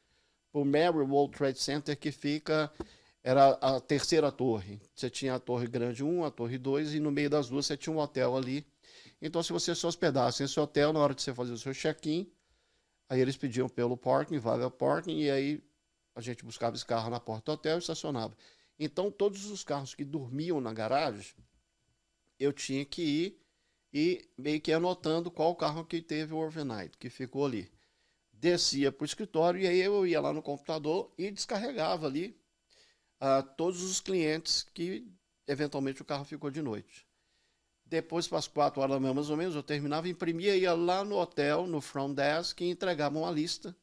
para o Mary World Trade Center, que fica era a terceira torre. Você tinha a torre grande 1, a torre 2, e no meio das duas você tinha um hotel ali. Então, se você se hospedasse nesse hotel, na hora de você fazer o seu check-in, aí eles pediam pelo parking, vaga parking, e aí a gente buscava esse carro na porta do hotel e estacionava. Então, todos os carros que dormiam na garagem, eu tinha que ir e meio que anotando qual carro que teve o overnight, que ficou ali. Descia para o escritório e aí eu ia lá no computador e descarregava ali todos os clientes que eventualmente o carro ficou de noite. Depois, para as 4 horas da manhã, mais ou menos, eu terminava, imprimia, ia lá no hotel, no front desk, e entregava uma lista.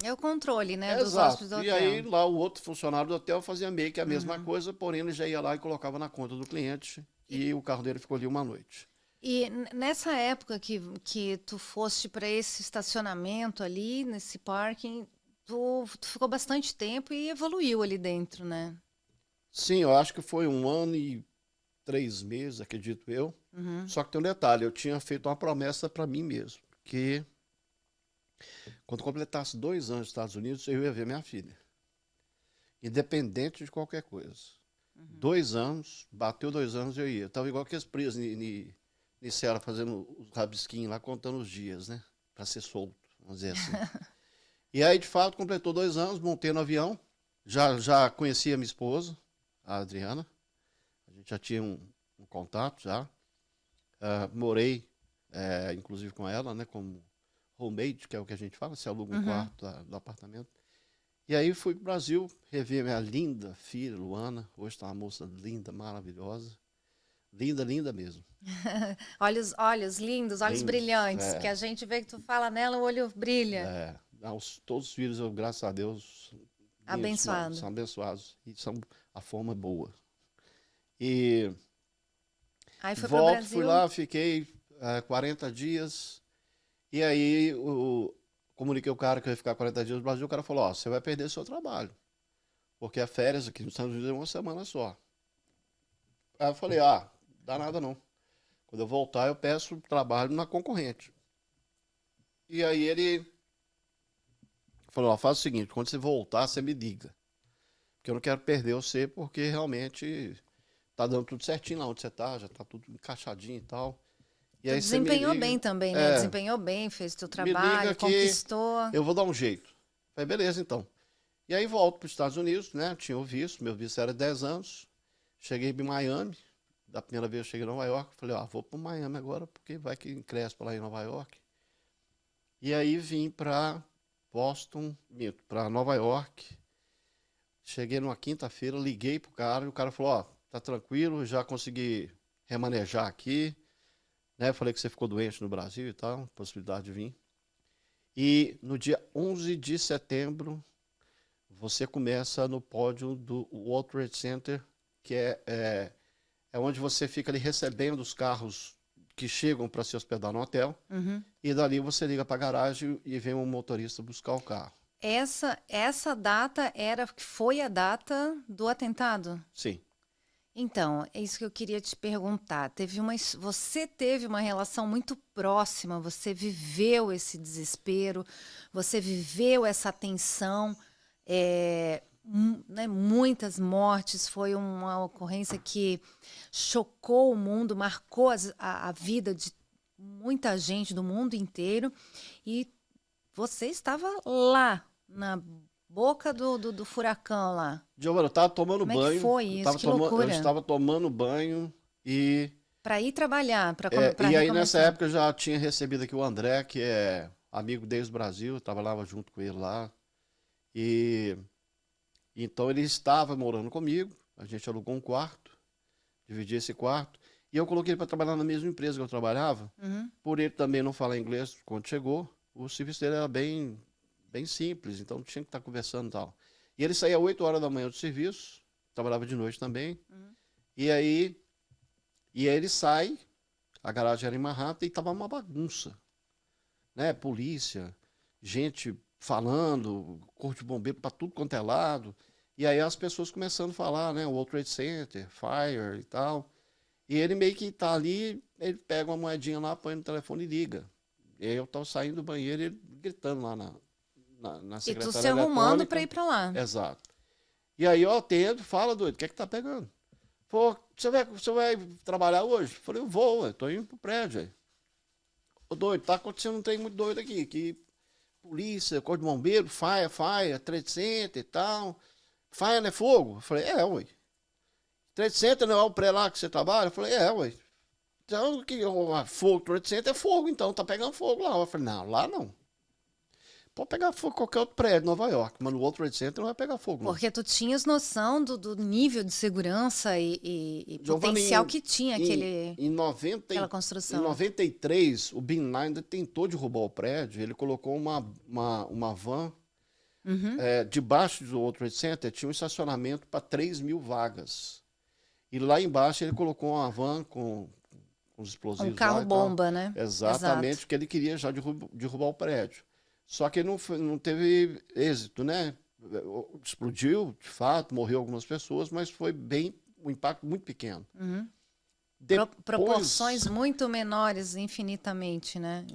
É o controle, né, dos hóspedes do Exato. E aí, hotel. lá, o outro funcionário do hotel fazia meio que a mesma Uhum. coisa, porém, ele já ia lá e colocava na conta do cliente, e o carro dele ficou ali uma noite. E nessa época que tu foste para esse estacionamento ali, nesse parking, tu ficou bastante tempo e evoluiu ali dentro, né? Sim, eu acho que foi 1 ano e 3 meses, acredito eu. Uhum. Só que tem um detalhe, eu tinha feito uma promessa para mim mesmo, que quando completasse 2 anos nos Estados Unidos, eu ia ver minha filha. Independente de qualquer coisa. 2 anos, bateu 2 anos, eu ia. Eu tava igual aqueles presos em Ceará, fazendo os rabisquinhos lá, contando os dias, né? Para ser solto, vamos dizer assim. E aí, de fato, completou 2 anos, montei no avião, já conhecia minha esposa, a Adriana, a gente já tinha um contato já. Morei, inclusive, com ela, né? Como roommate, que é o que a gente fala, se aluga um Uhum. quarto do apartamento. E aí fui para o Brasil, revi a minha linda filha, Luana. Hoje está uma moça linda, maravilhosa. Linda, linda mesmo. Olhos lindos, olhos Lindos. brilhantes, que a gente vê que tu fala nela, o olho brilha. Todos os filhos, graças a Deus, Abençoado. são abençoados. E são a forma boa. E Aí foi pro volto, fui Brasil. lá, fiquei 40 dias. E aí comuniquei o cara que eu ia ficar 40 dias no Brasil. O cara falou: Ó, você vai perder seu trabalho. Porque a férias aqui nos Estados Unidos é uma semana só. Aí eu falei: dá nada não. Quando eu voltar, eu peço trabalho na concorrente. E aí ele falou: Ó, faz o seguinte, quando você voltar, você me liga. Porque eu não quero perder você, porque realmente tá dando tudo certinho lá onde você tá, já tá tudo encaixadinho e tal. E Tu aí você me desempenhou liga, bem também, né? Desempenhou bem, fez teu me liga trabalho, que conquistou. eu vou dar um jeito. Falei, beleza, então. E aí volto para os Estados Unidos, né? Tinha o visto, meu visto era 10 anos. Cheguei em Miami. Da primeira vez eu cheguei em Nova York. Falei, vou para Miami agora, porque vai que cresce para lá em Nova York. E aí vim para Boston, para Nova York. Cheguei numa quinta-feira, liguei pro cara e o cara falou, tá tranquilo, já consegui remanejar aqui, né? Falei que você ficou doente no Brasil e tal, possibilidade de vir. E no dia 11 de setembro, você começa no pódio do World Trade Center, que é onde você fica ali recebendo os carros que chegam para se hospedar no hotel. Uhum. E dali você liga para a garagem e vem um motorista buscar o carro. Essa data foi a data do atentado? Sim. Então, é isso que eu queria te perguntar. Você teve uma relação muito próxima, você viveu esse desespero, você viveu essa tensão, né, muitas mortes, foi uma ocorrência que chocou o mundo, marcou a vida de muita gente do mundo inteiro, e você estava lá, na boca do furacão lá. Giovana, eu estava tomando Como é que banho, foi isso? Que eu loucura. estava tomando banho Para ir trabalhar, para e aí nessa recomeçar. época eu já tinha recebido aqui o André, que é amigo desde o Brasil, eu trabalhava junto com ele lá. E então ele estava morando comigo, a gente alugou um quarto, dividi esse quarto, e eu coloquei ele para trabalhar na mesma empresa que eu trabalhava. Uhum. Por ele também não falar inglês quando chegou, o serviço dele era bem simples, então tinha que estar conversando e tal. E ele saía às 8 horas da manhã do serviço, trabalhava de noite também, Uhum. e aí ele sai, a garagem era em Manhattan e tava uma bagunça, né? Polícia, gente falando, corpo de bombeiro para tudo quanto é lado. E aí as pessoas começando a falar, né? World Trade Center, Fire e tal. E ele meio que tá ali, ele pega uma moedinha lá, põe no telefone e liga. E aí eu tava saindo do banheiro e ele gritando lá na E tu se secretária arrumando para ir eletrônica. para lá. Exato. E aí eu atendo, fala, doido, o que é que tá pegando? Pô, você vai trabalhar hoje? Eu falei, eu vou, eu tô indo pro prédio. Aí. Ô, doido, tá acontecendo um trem muito doido aqui, que polícia, corpo de bombeiro, faia, Trade Center e tal. Faia não é fogo? Eu falei, ué. Trade Center não é o pré lá que você trabalha? Eu falei, ué. Então, fogo, Trade Center é fogo, então, tá pegando fogo lá. Eu falei, não, lá não. Pode pegar fogo em qualquer outro prédio de Nova York, mas no World Trade Center não vai pegar fogo, não. Porque tu tinhas noção do nível de segurança e Giovanni, potencial que tinha em aquela construção. Em 93, o Bin Laden tentou derrubar o prédio, ele colocou uma van Uhum. debaixo do World Trade Center, tinha um estacionamento para 3.000 vagas. E lá embaixo ele colocou uma van com os explosivos Um lá e tal. carro-bomba, né? Exatamente, Exato. porque ele queria já derrubar o prédio. Só que ele não teve êxito, né? Explodiu, de fato, morreu algumas pessoas, mas foi um impacto muito pequeno. Uhum. Depois, Proporções muito menores, infinitamente, né?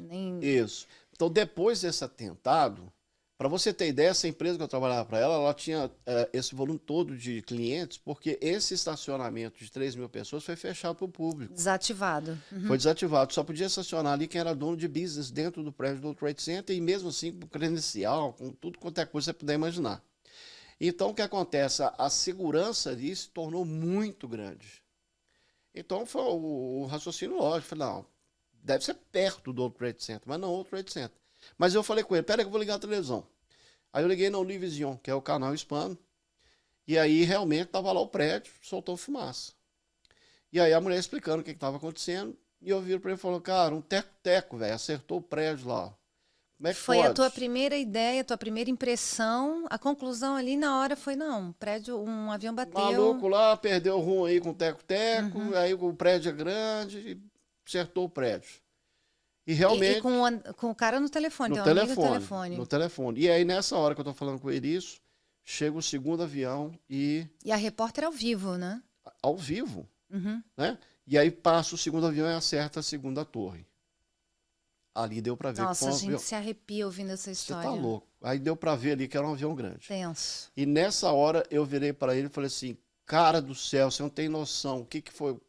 Isso. Então, depois desse atentado, para você ter ideia, essa empresa que eu trabalhava para ela, ela tinha esse volume todo de clientes, porque esse estacionamento de 3.000 pessoas foi fechado para o público. Desativado. Uhum. Foi desativado. Só podia estacionar ali quem era dono de business dentro do prédio do Trade Center e mesmo assim com credencial, com tudo quanto é coisa que você puder imaginar. Então, o que acontece? A segurança ali se tornou muito grande. Então, foi o raciocínio lógico. Falei, não, deve ser perto do World Trade Center, mas não o World Trade Center. Mas eu falei com ele, pera que eu vou ligar a televisão. Aí eu liguei na Univision, que é o canal hispano, e aí realmente estava lá o prédio, soltou fumaça. E aí a mulher explicando o que estava acontecendo, e eu viro para ele e falou, cara, um teco-teco, velho, acertou o prédio lá. Como é que Foi pode? a tua primeira ideia, a tua primeira impressão. A conclusão ali na hora foi, não, um avião bateu. Maluco lá, perdeu o rumo aí com o teco-teco, aí o prédio é grande, e acertou o prédio. E realmente... E com o cara no telefone, no teu amigo no telefone. No telefone. E aí, nessa hora que eu tô falando com ele isso, chega o segundo avião E a repórter ao vivo, né? ao vivo, Uhum. né? E aí passa o segundo avião e acerta a segunda torre. Ali deu para ver Nossa, que a foi um gente avião. se arrepia ouvindo essa Você história. tá louco. Aí deu para ver ali que era um avião grande. Tenso. E nessa hora eu virei para ele e falei assim, cara do céu, você não tem noção. O que que foi?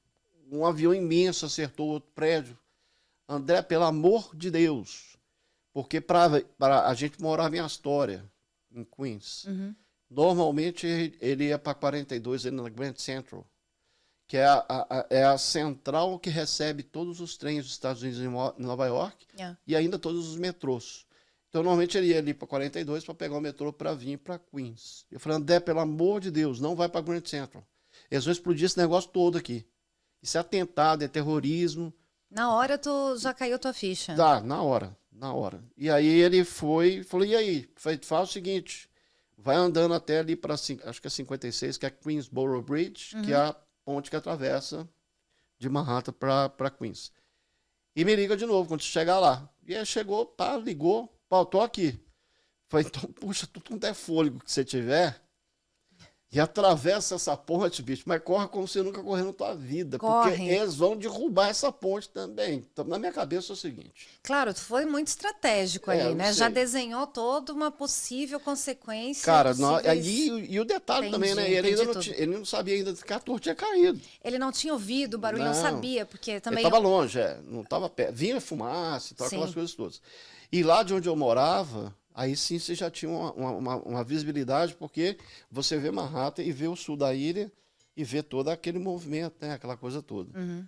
Um avião imenso acertou outro prédio. André, pelo amor de Deus. Porque para a gente morava em Astoria, em Queens. Uhum. Normalmente ele ia para 42, ele na Grand Central, que é a central que recebe todos os trens dos Estados Unidos em Nova York e ainda todos os metrôs. Então, normalmente ele ia ali para 42 para pegar o metrô para vir para Queens. Eu falei, André, pelo amor de Deus, não vai para Grand Central. Eles vão explodir esse negócio todo aqui. Isso é atentado, é terrorismo. Na hora tu já caiu tua ficha. Tá, na hora. E aí ele foi, falou, e aí? Faz o seguinte, vai andando até ali para, acho que é 56, que é Queensboro Bridge, que é a ponte que atravessa de Manhattan para Queens. E me liga de novo quando você chegar lá. E aí chegou, pá, ligou, pá, eu tô aqui. Falei, então, puxa, tudo quanto é fôlego que você tiver, e atravessa essa ponte, bicho, mas corre como se nunca correu na tua vida. Porque eles vão derrubar essa ponte também. Então, na minha cabeça é o seguinte. Claro, tu foi muito estratégico ali, né? Já desenhou toda uma possível consequência. Cara, e o detalhe também, né? Ele não sabia ainda que a torre tinha caído. Ele não tinha ouvido o barulho, não sabia, porque também... Ele estava longe, não estava perto. Vinha fumaça e tal, aquelas coisas todas. E lá de onde eu morava... Aí sim você já tinha uma visibilidade, porque você vê Manhattan e vê o sul da ilha e vê todo aquele movimento, né? Aquela coisa toda. Uhum.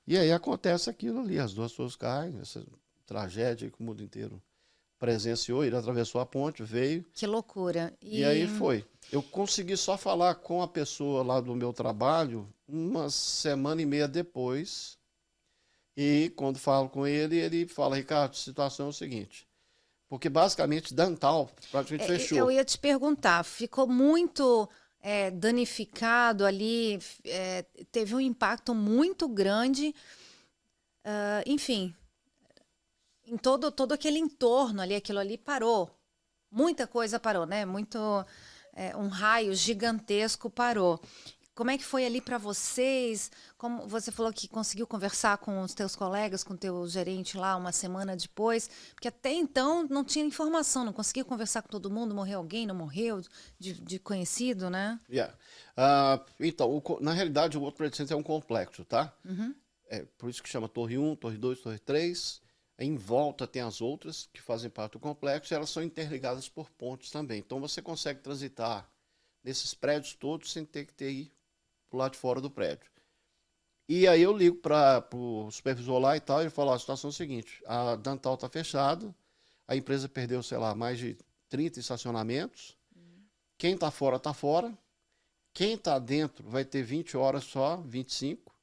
E aí acontece aquilo ali, as duas pessoas caem, essa tragédia que o mundo inteiro presenciou, ele atravessou a ponte, veio. Que loucura. E aí foi. Eu consegui só falar com a pessoa lá do meu trabalho uma semana e meia depois. E quando falo com ele, ele fala, Ricardo, a situação é o seguinte... Porque, basicamente, Downtown praticamente fechou. Eu ia te perguntar, ficou muito danificado ali, teve um impacto muito grande, enfim, em todo aquele entorno ali, aquilo ali parou. Muita coisa parou, né? Um raio gigantesco parou. como é que foi ali para vocês? Como você falou que conseguiu conversar com os teus colegas, com o teu gerente lá uma semana depois, porque até então não tinha informação, não conseguia conversar com todo mundo, morreu alguém, não morreu, de conhecido, né? Yeah. Então, na realidade, o World Trade Center é um complexo, tá? É por isso que chama Torre 1, Torre 2, Torre 3. Em volta tem as outras que fazem parte do complexo e elas são interligadas por pontes também. Então você consegue transitar nesses prédios todos sem ter que ir pro lado de fora do prédio. E aí eu ligo para o supervisor lá e tal, e ele fala, a situação é a seguinte, a Dantal está fechada, a empresa perdeu, sei lá, mais de 30 estacionamentos, quem está fora, quem está dentro vai ter 20 horas só, 25,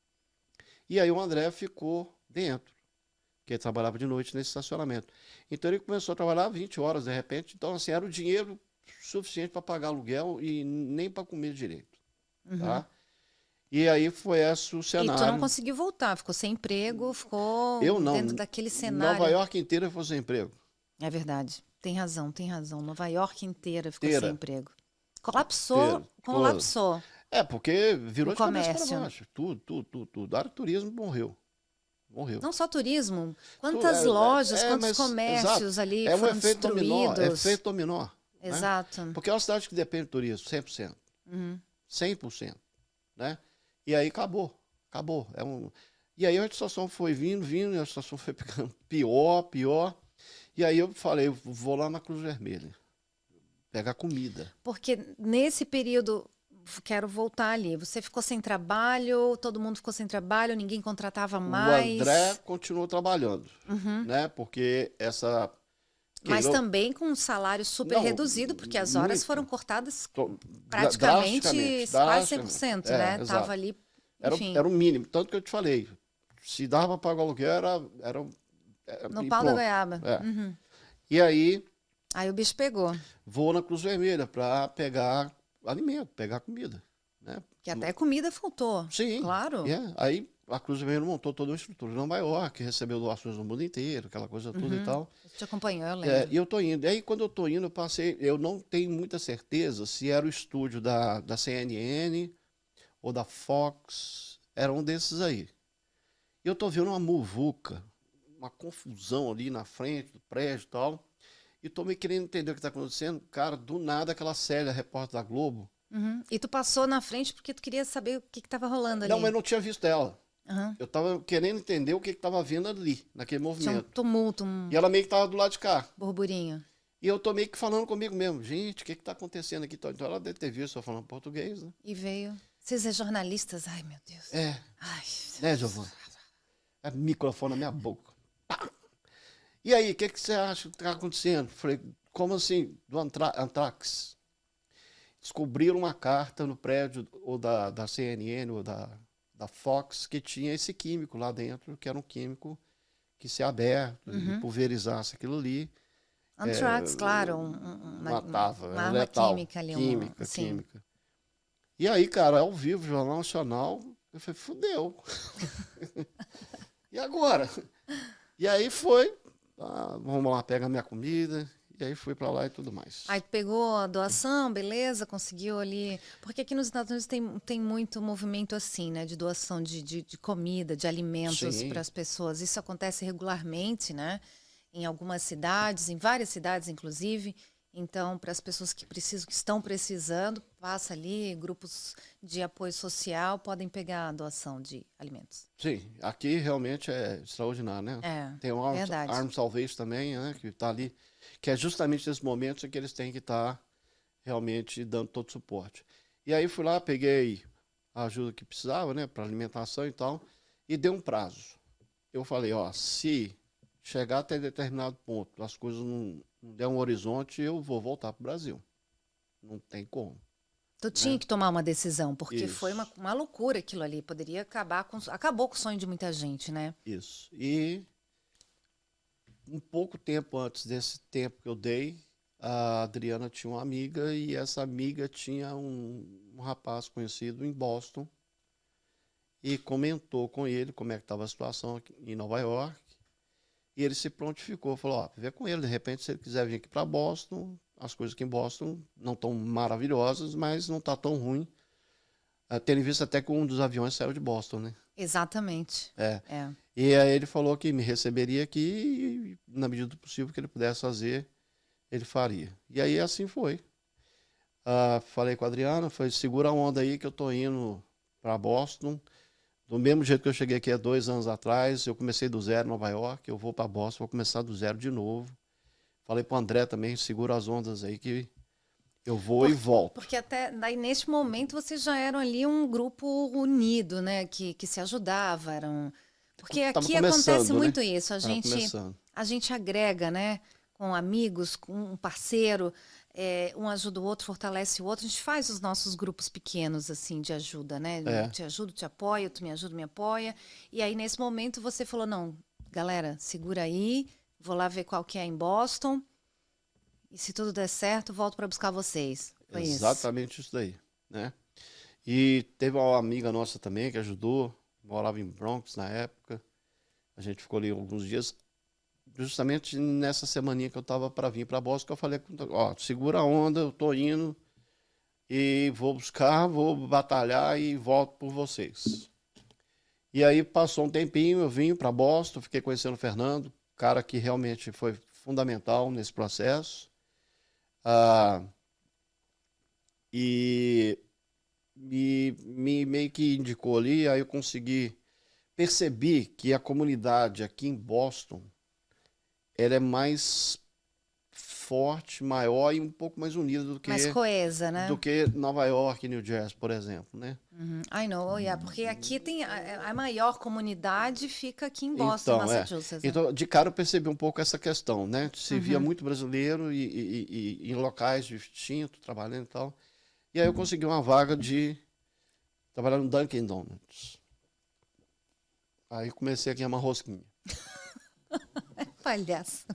e aí o André ficou dentro, que ele trabalhava de noite nesse estacionamento. Então ele começou a trabalhar 20 horas de repente, então assim, era o dinheiro suficiente para pagar aluguel e nem para comer direito, tá? E aí foi esse o cenário. E tu não conseguiu voltar, ficou sem emprego, ficou Eu não, dentro daquele cenário. Nova York inteira ficou sem emprego. É verdade, tem razão, tem razão. Nova York inteira ficou Inteira. sem emprego. Colapsou. É, porque virou O de cabeça comércio. para baixo. Tudo. A área de turismo morreu. Não só turismo, quantas lojas, quantos comércios exato. ali é um foram efeito dominó, destruídos. é efeito dominó. Exato. Né? Porque é uma cidade que depende do turismo, 100%. 100%. Né? E aí acabou. E aí a situação foi vindo, e a situação foi ficando pior. E aí eu falei, eu vou lá na Cruz Vermelha, pegar comida. Porque nesse período, quero voltar ali, você ficou sem trabalho, todo mundo ficou sem trabalho, ninguém contratava mais. O André continuou trabalhando, né? Porque essa... Mas também com um salário super reduzido, porque as horas foram cortadas praticamente quase 100%, né? Tava ali, enfim. Era o mínimo, tanto que eu te falei, se dava para pagar o aluguel, era no pau da goiaba. E aí... Aí o bicho pegou. Vou na Cruz Vermelha para pegar alimento, pegar comida. Né? Que até comida faltou. Sim. Claro. Aí a Cruz Vermelha montou toda uma estrutura em Nova York, recebeu doações no mundo inteiro, aquela coisa toda e tal. Te acompanhou, eu lembro. E eu tô indo. E aí, quando eu tô indo, eu não tenho muita certeza se era o estúdio da CNN ou da Fox, era um desses aí. E eu tô vendo uma muvuca, uma confusão ali na frente do prédio e tal. E tô me querendo entender o que está acontecendo. Cara, do nada, aquela Célia, repórter da Globo. E tu passou na frente porque tu queria saber o que estava rolando ali. Não, mas não tinha visto ela. Eu estava querendo entender o que estava vindo ali, naquele movimento. Tinha um tumulto, E ela meio que estava do lado de cá. Burburinho. E eu tô meio que falando comigo mesmo. Gente, o que está acontecendo aqui? Então ela deve ter visto eu falando português, né? E veio. Vocês são jornalistas? Ai, meu Deus. Ai. Né, Giovana? É microfone na minha boca. E aí, o que você acha que está acontecendo? Falei, como assim, do Antrax? Descobriram uma carta no prédio ou da CNN ou da Fox que tinha esse químico lá dentro, que era um químico que se aberto e pulverizasse aquilo ali. Anthrax, claro. Matava. Uma arma letal, química ali. Química. E aí, cara, ao vivo, Jornal Nacional, eu falei, fudeu. E agora? E aí foi... vamos lá, pega a minha comida, e aí fui para lá e tudo mais. Aí tu pegou a doação, beleza, conseguiu ali... Porque aqui nos Estados Unidos tem muito movimento assim, né, de doação de comida, de alimentos para as pessoas. Isso acontece regularmente, né, em algumas cidades, em várias cidades, inclusive. Então, para as pessoas que estão precisando, passa ali, grupos de apoio social podem pegar a doação de alimentos. Sim, aqui realmente é extraordinário, né? Tem o Arm Salvation também, né, que está ali, que é justamente nesses momentos em que eles têm que estar realmente dando todo o suporte. E aí fui lá, peguei a ajuda que precisava, né, para alimentação e tal, e dei um prazo. Eu falei, se chegar até determinado ponto, as coisas não der um horizonte, eu vou voltar para o Brasil. Não tem como. Tu tinha que tomar uma decisão, porque foi uma loucura aquilo ali. Poderia acabou com o sonho de muita gente, né? Isso. E um pouco tempo antes desse tempo que eu dei, a Adriana tinha uma amiga e essa amiga tinha um rapaz conhecido em Boston e comentou com ele como é que estava a situação aqui em Nova York. E ele se prontificou, falou, vê com ele, de repente, se ele quiser vir aqui para Boston, as coisas aqui em Boston não estão maravilhosas, mas não está tão ruim. tendo visto até que um dos aviões saiu de Boston, né? Exatamente. É. É. E aí ele falou que me receberia aqui e, na medida do possível que ele pudesse fazer, ele faria. E aí assim foi. Falei com a Adriana, foi segura a onda aí que eu tô indo para Boston. Do mesmo jeito que eu cheguei aqui há 2 anos atrás, eu comecei do zero em Nova York, eu vou para Boston, vou começar do zero de novo. Falei pro André também, segura as ondas aí que eu vou e volto. Porque até daí, neste momento, vocês já eram ali um grupo unido, né? Que se ajudava, porque Tava aqui começando, acontece né? muito isso. Tava começando. A gente agrega, né? Com amigos, com um parceiro, um ajuda o outro, fortalece o outro. A gente faz os nossos grupos pequenos, assim, de ajuda, né? É. Te ajudo, te apoio, tu me ajuda, me apoia. E aí, nesse momento, você falou, não, galera, segura aí, vou lá ver qual que é em Boston. E se tudo der certo, volto para buscar vocês. Foi Exatamente isso daí, né? E teve uma amiga nossa também que ajudou, morava em Bronx na época. A gente ficou ali alguns dias, justamente nessa semaninha que eu tava para vir para Boston, que eu falei, ó, segura a onda, eu tô indo e vou buscar, vou batalhar e volto por vocês. E aí passou um tempinho, eu vim para Boston, fiquei conhecendo o Fernando, cara que realmente foi fundamental nesse processo. E me meio que indicou ali, aí eu percebi que a comunidade aqui em Boston, ela é mais forte, maior e um pouco mais unida mais coesa, né? do que Nova York e New Jersey, por exemplo, né? I know, yeah, porque aqui tem a maior comunidade fica aqui em Boston, Massachusetts. Né? Então, de cara eu percebi um pouco essa questão, né? Se via muito brasileiro e em locais distintos, trabalhando e tal. E aí eu consegui uma vaga de trabalhar no Dunkin' Donuts. Aí comecei a queimar rosquinha. Palhaço.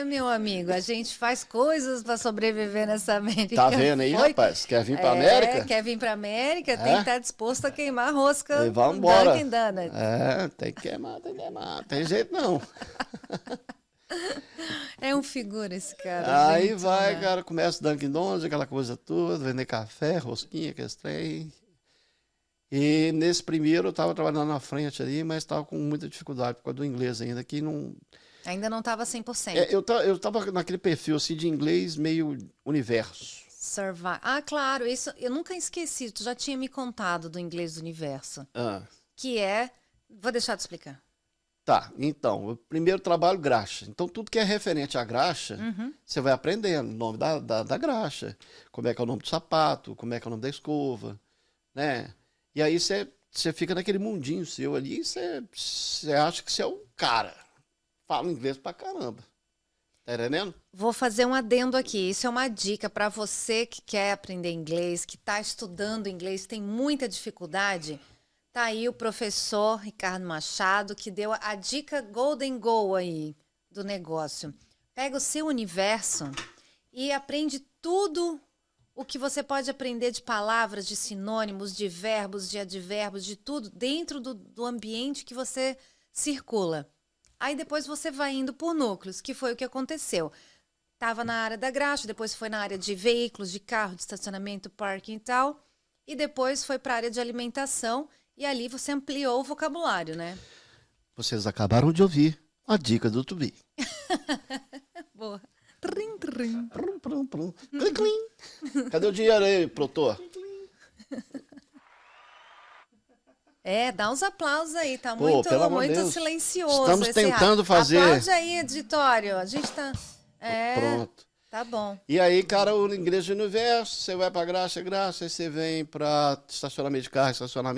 Meu amigo, a gente faz coisas para sobreviver nessa América. Tá vendo aí, rapaz? Quer vir pra América? Quer vir pra América, tem que estar disposto a queimar rosca e vamos embora. Dunkin' Donuts. Tem que queimar, tem jeito não. É um figura esse cara. Aí gente, vai, né? cara, começa o Dunkin' Donuts, aquela coisa toda, vender café, rosquinha, aquele trem. E nesse primeiro eu estava trabalhando na frente ali, mas estava com muita dificuldade por causa do inglês ainda, que não... Ainda não estava 100%. Eu tava naquele perfil assim de inglês meio universo. Claro, isso eu nunca esqueci. Tu já tinha me contado do inglês do universo. Que é... Vou deixar de explicar. Tá, então, o primeiro trabalho, graxa. Então, tudo que é referente à graxa, você vai aprendendo o nome da graxa, como é que é o nome do sapato, como é que é o nome da escova, né? E aí você fica naquele mundinho seu ali e você acha que você é o cara. Fala inglês pra caramba. Tá entendendo? Vou fazer um adendo aqui. Isso é uma dica para você que quer aprender inglês, que está estudando inglês, tem muita dificuldade. Tá aí o professor Ricardo Machado, que deu a dica Golden Goal aí do negócio. Pega o seu universo e aprende tudo o que você pode aprender de palavras, de sinônimos, de verbos, de advérbios, de tudo dentro do ambiente que você circula. Aí depois você vai indo por núcleos, que foi o que aconteceu. Estava na área da graxa, depois foi na área de veículos, de carro, de estacionamento, parking e tal. E depois foi para a área de alimentação. E ali você ampliou o vocabulário, né? Vocês acabaram de ouvir a dica do Tubi. Boa. Trim, trim. Prum, prum, prum. Clim, clim. Cadê o dinheiro aí, produtor? Dá uns aplausos aí, tá Pô, muito Deus. Silencioso. Estamos tentando fazer. Aplaude aí, editório. A gente tá. Pronto. Tá bom. E aí, cara, o inglês do universo, você vai pra graxa, aí você vem pra estacionamento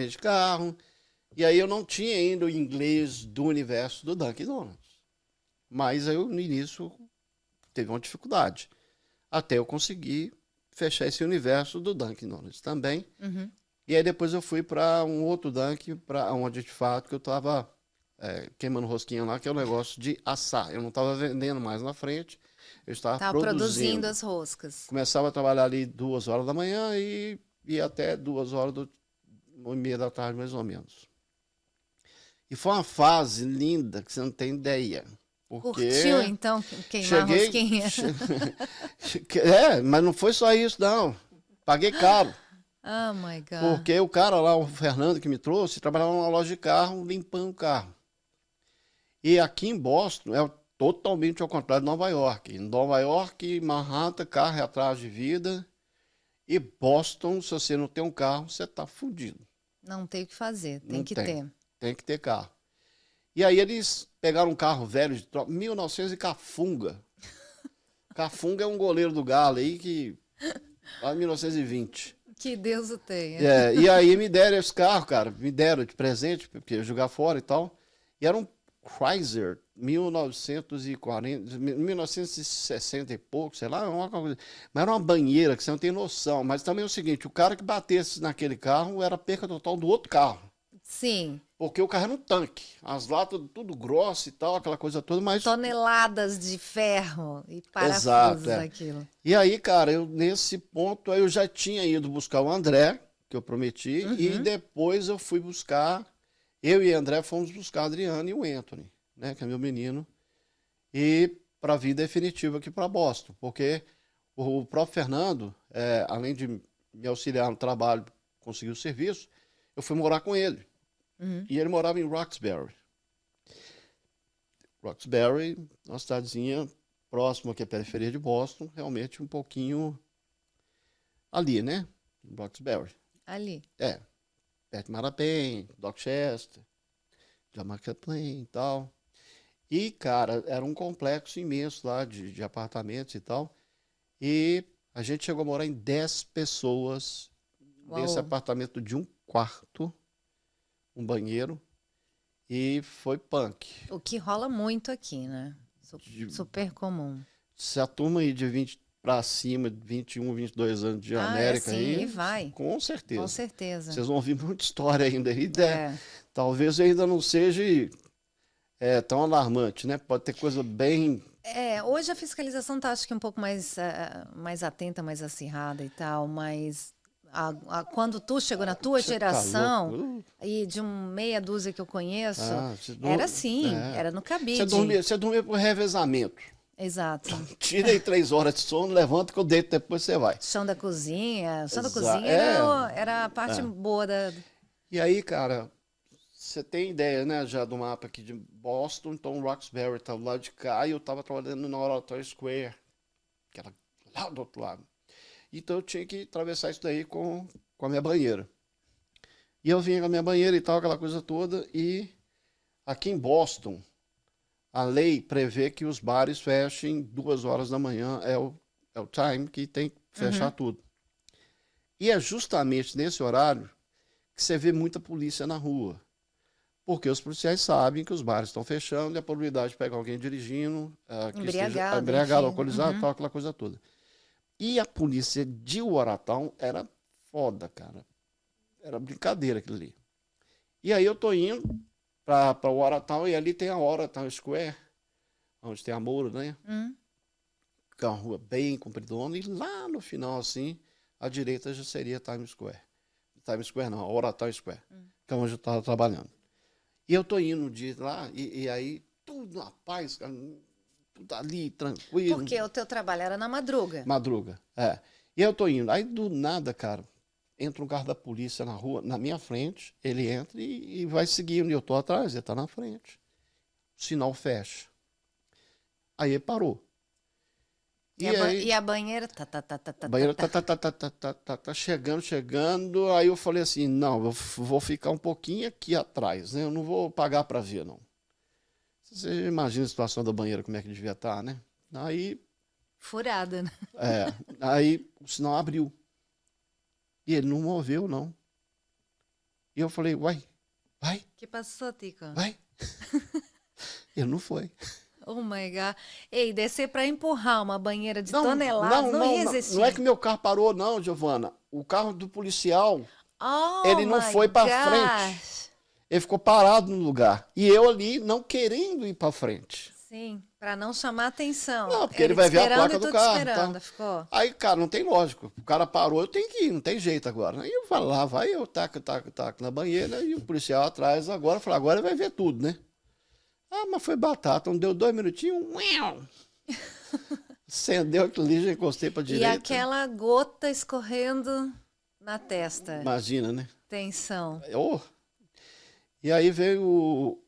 de carro. E aí eu não tinha ainda o inglês do universo do Dunkin' Donuts. Mas eu, no início, teve uma dificuldade. Até eu conseguir fechar esse universo do Dunkin' Donuts também. E aí depois eu fui para um outro Dunkin', para onde de fato que eu estava queimando rosquinha lá, que é o negócio de assar. Eu não estava vendendo mais na frente, eu estava produzindo as roscas. Começava a trabalhar ali 2 horas da manhã e ia até 2h30 da tarde, mais ou menos. E foi uma fase linda, que você não tem ideia. Porque Curtiu, então, queimar rosquinha? Mas não foi só isso, não. Paguei caro. Oh, my God. Porque o cara lá, o Fernando que me trouxe, trabalhava numa loja de carro, limpando o carro. E aqui em Boston é totalmente ao contrário de Nova York. Em Nova York, Manhattan, carro é atrás de vida. E Boston, se você não tem um carro, você tá fudido. Não tem o que fazer, tem Não que tem. ter. Tem que ter carro. E aí eles pegaram um carro velho de 1900 e Cafunga. Cafunga é um goleiro do Galo aí que... lá em 1920. Que Deus o tenha. É, e aí me deram esse carro, cara. Me deram de presente, porque eu ia jogar fora e tal. E era um Chrysler 1940, 1960 e pouco, sei lá, uma coisa. Mas era uma banheira que você não tem noção. Mas também é o seguinte, o cara que batesse naquele carro era perca total do outro carro. Sim. Porque o carro era um tanque. As latas tudo grosso e tal, aquela coisa toda, mas... Toneladas de ferro e parafusos, Exato, é. aquilo. E aí, cara, eu nesse ponto, aí eu já tinha ido buscar o André, que eu prometi, e depois eu fui buscar, eu e o André fomos buscar a Adriana e o Anthony, né, que é meu menino, e para a vida definitiva aqui para Boston, porque o próprio Fernando, além de me auxiliar no trabalho, conseguir o serviço, eu fui morar com ele. E ele morava em Roxbury. Roxbury, uma cidadezinha próxima aqui à periferia de Boston, realmente um pouquinho ali, né? Roxbury. Ali. Perto de Mattapan, Dorchester, Jamaica Plain e tal. E, cara, era um complexo imenso lá de apartamentos e tal. E a gente chegou a morar em 10 pessoas nesse apartamento de um quarto, um banheiro, e foi punk. O que rola muito aqui, né? Super comum. Se a turma aí de 20 para cima, 21, 22 anos de América sim, aí, vai. com certeza. Com certeza. Vocês vão ouvir muita história ainda aí. Talvez ainda não seja tão alarmante, né? Pode ter coisa bem... Hoje a fiscalização está, acho que, um pouco mais atenta, mais acirrada e tal, mas... quando tu chegou na tua geração, e de meia dúzia que eu conheço, era assim, era no cabide. Você dormia por revezamento. Exato. Tira aí 3 horas de sono, levanta que eu deito, depois você vai. Chão da cozinha. Era a parte boa da... E aí, cara, você tem ideia, né, já do mapa aqui de Boston, então Roxbury estava do lado de cá e eu estava trabalhando na Oratório Square, que era lá do outro lado. Então eu tinha que atravessar isso daí com a minha banheira. E eu vinha com a minha banheira e tal, aquela coisa toda. E aqui em Boston, a lei prevê que os bares fechem 2 horas da manhã, é o time que tem que fechar tudo. E é justamente nesse horário que você vê muita polícia na rua. Porque os policiais sabem que os bares estão fechando e a probabilidade de pegar alguém dirigindo, embriagado, alcoolizado, tal, aquela coisa toda. E a polícia de Watertown era foda, cara. Era brincadeira aquilo ali. E aí eu tô indo pra Watertown e ali tem a Watertown Square, onde tem a Moura, né? Que é uma rua bem compridona. E lá no final, assim, à direita já seria Times Square. Times Square não, Watertown Square, que é onde eu tava trabalhando. E eu tô indo um dia lá e aí tudo na paz, cara. Ali, tranquilo. Porque o teu trabalho era na madruga. Madruga, E eu tô indo. Aí, do nada, cara, entra um carro da polícia na rua, na minha frente, ele entra e vai seguindo. E eu tô atrás, ele tá na frente. O sinal fecha. Aí ele parou. E a banheira... banheira tá chegando. Aí eu falei assim, não, eu vou ficar um pouquinho aqui atrás, né? Eu não vou pagar pra ver, não. Você imagina a situação da banheira, como é que devia estar, né? Aí... Furada, né? Aí o sinal abriu. E ele não moveu, não. E eu falei, vai. Que passou, Tico? Vai. Ele não foi. Oh, my God. Ei, descer para empurrar uma banheira de toneladas não ia existir. Não é que meu carro parou, não, Giovana. O carro do policial, ele não foi para frente. Ele ficou parado no lugar. E eu ali não querendo ir para frente. Sim, para não chamar atenção. Não, porque ele vai ver a placa do carro. Esperando, ficou. Aí, cara, não tem lógico. O cara parou, eu tenho que ir, não tem jeito agora. Aí eu falo, lá vai eu taco na banheira e o policial atrás agora, fala, agora ele vai ver tudo, né? Ah, mas foi batata, não deu 2 minutinhos, Acendeu aquilo ali, já encostei pra E direita. aquela gota escorrendo na testa. Imagina, né? Tensão. Oh. E aí veio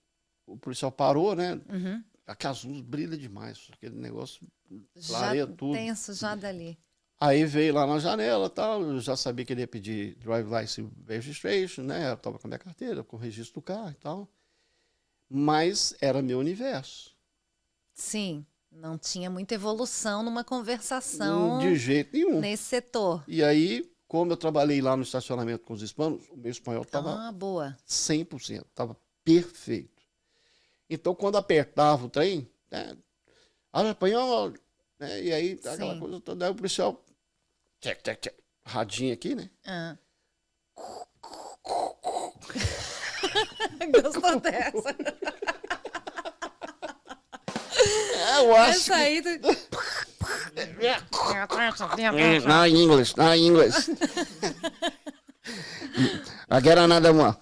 o policial parou, né? Uhum. Aquelas luzes brilham demais, aquele negócio Já clareia tudo. tenso, já dali. Aí veio lá na janela e tal, eu já sabia que ele ia pedir drive license registration, né? Eu tava com a minha carteira, com o registro do carro e tal. Mas era meu universo. Sim, não tinha muita evolução numa conversação De jeito nenhum. nesse setor. E aí, como eu trabalhei lá no estacionamento com os hispanos, o meu espanhol estava Boa. 100%, estava perfeito. Então, quando apertava o trem, né, habla espanhol, né, e aí aquela Sim. coisa toda, aí o policial, tchec, radinho aqui, né? Ah. Gostou dessa? Eu acho Essa aí... Tu... Not English, not English. I get another one.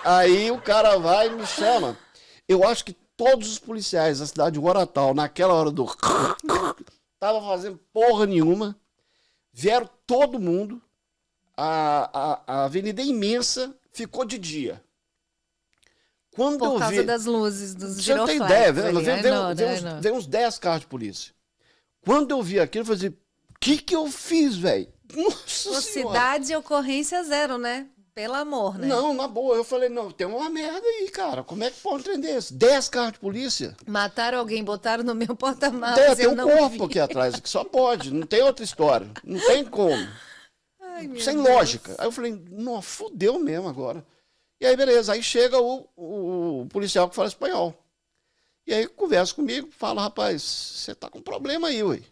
Aí o cara vai e me chama. Eu acho que todos os policiais da cidade de Guaratal, naquela hora do... tava fazendo porra nenhuma. Vieram todo mundo. A avenida é imensa, ficou de dia. Quando Por eu causa vi... das luzes, dos Você não tem giroflex ideia, ali. vem uns 10 carros de polícia. Quando eu vi aquilo, eu falei assim, o que eu fiz, velho? Nossa Senhora. Cidade e ocorrência zero, né? Pelo amor, né? Não, na boa. Eu falei, não, tem uma merda aí, cara. Como é que pode entender isso? 10 carros de polícia. Mataram alguém, botaram no meu porta-malas. Tem um corpo aqui atrás, que só pode. Não tem outra história. Não tem como. Ai, meu Sem Deus. lógica. Aí eu falei, não, fudeu mesmo agora. E aí, beleza. Aí chega o policial que fala espanhol. E aí conversa comigo, fala, rapaz, você tá com problema aí, ué.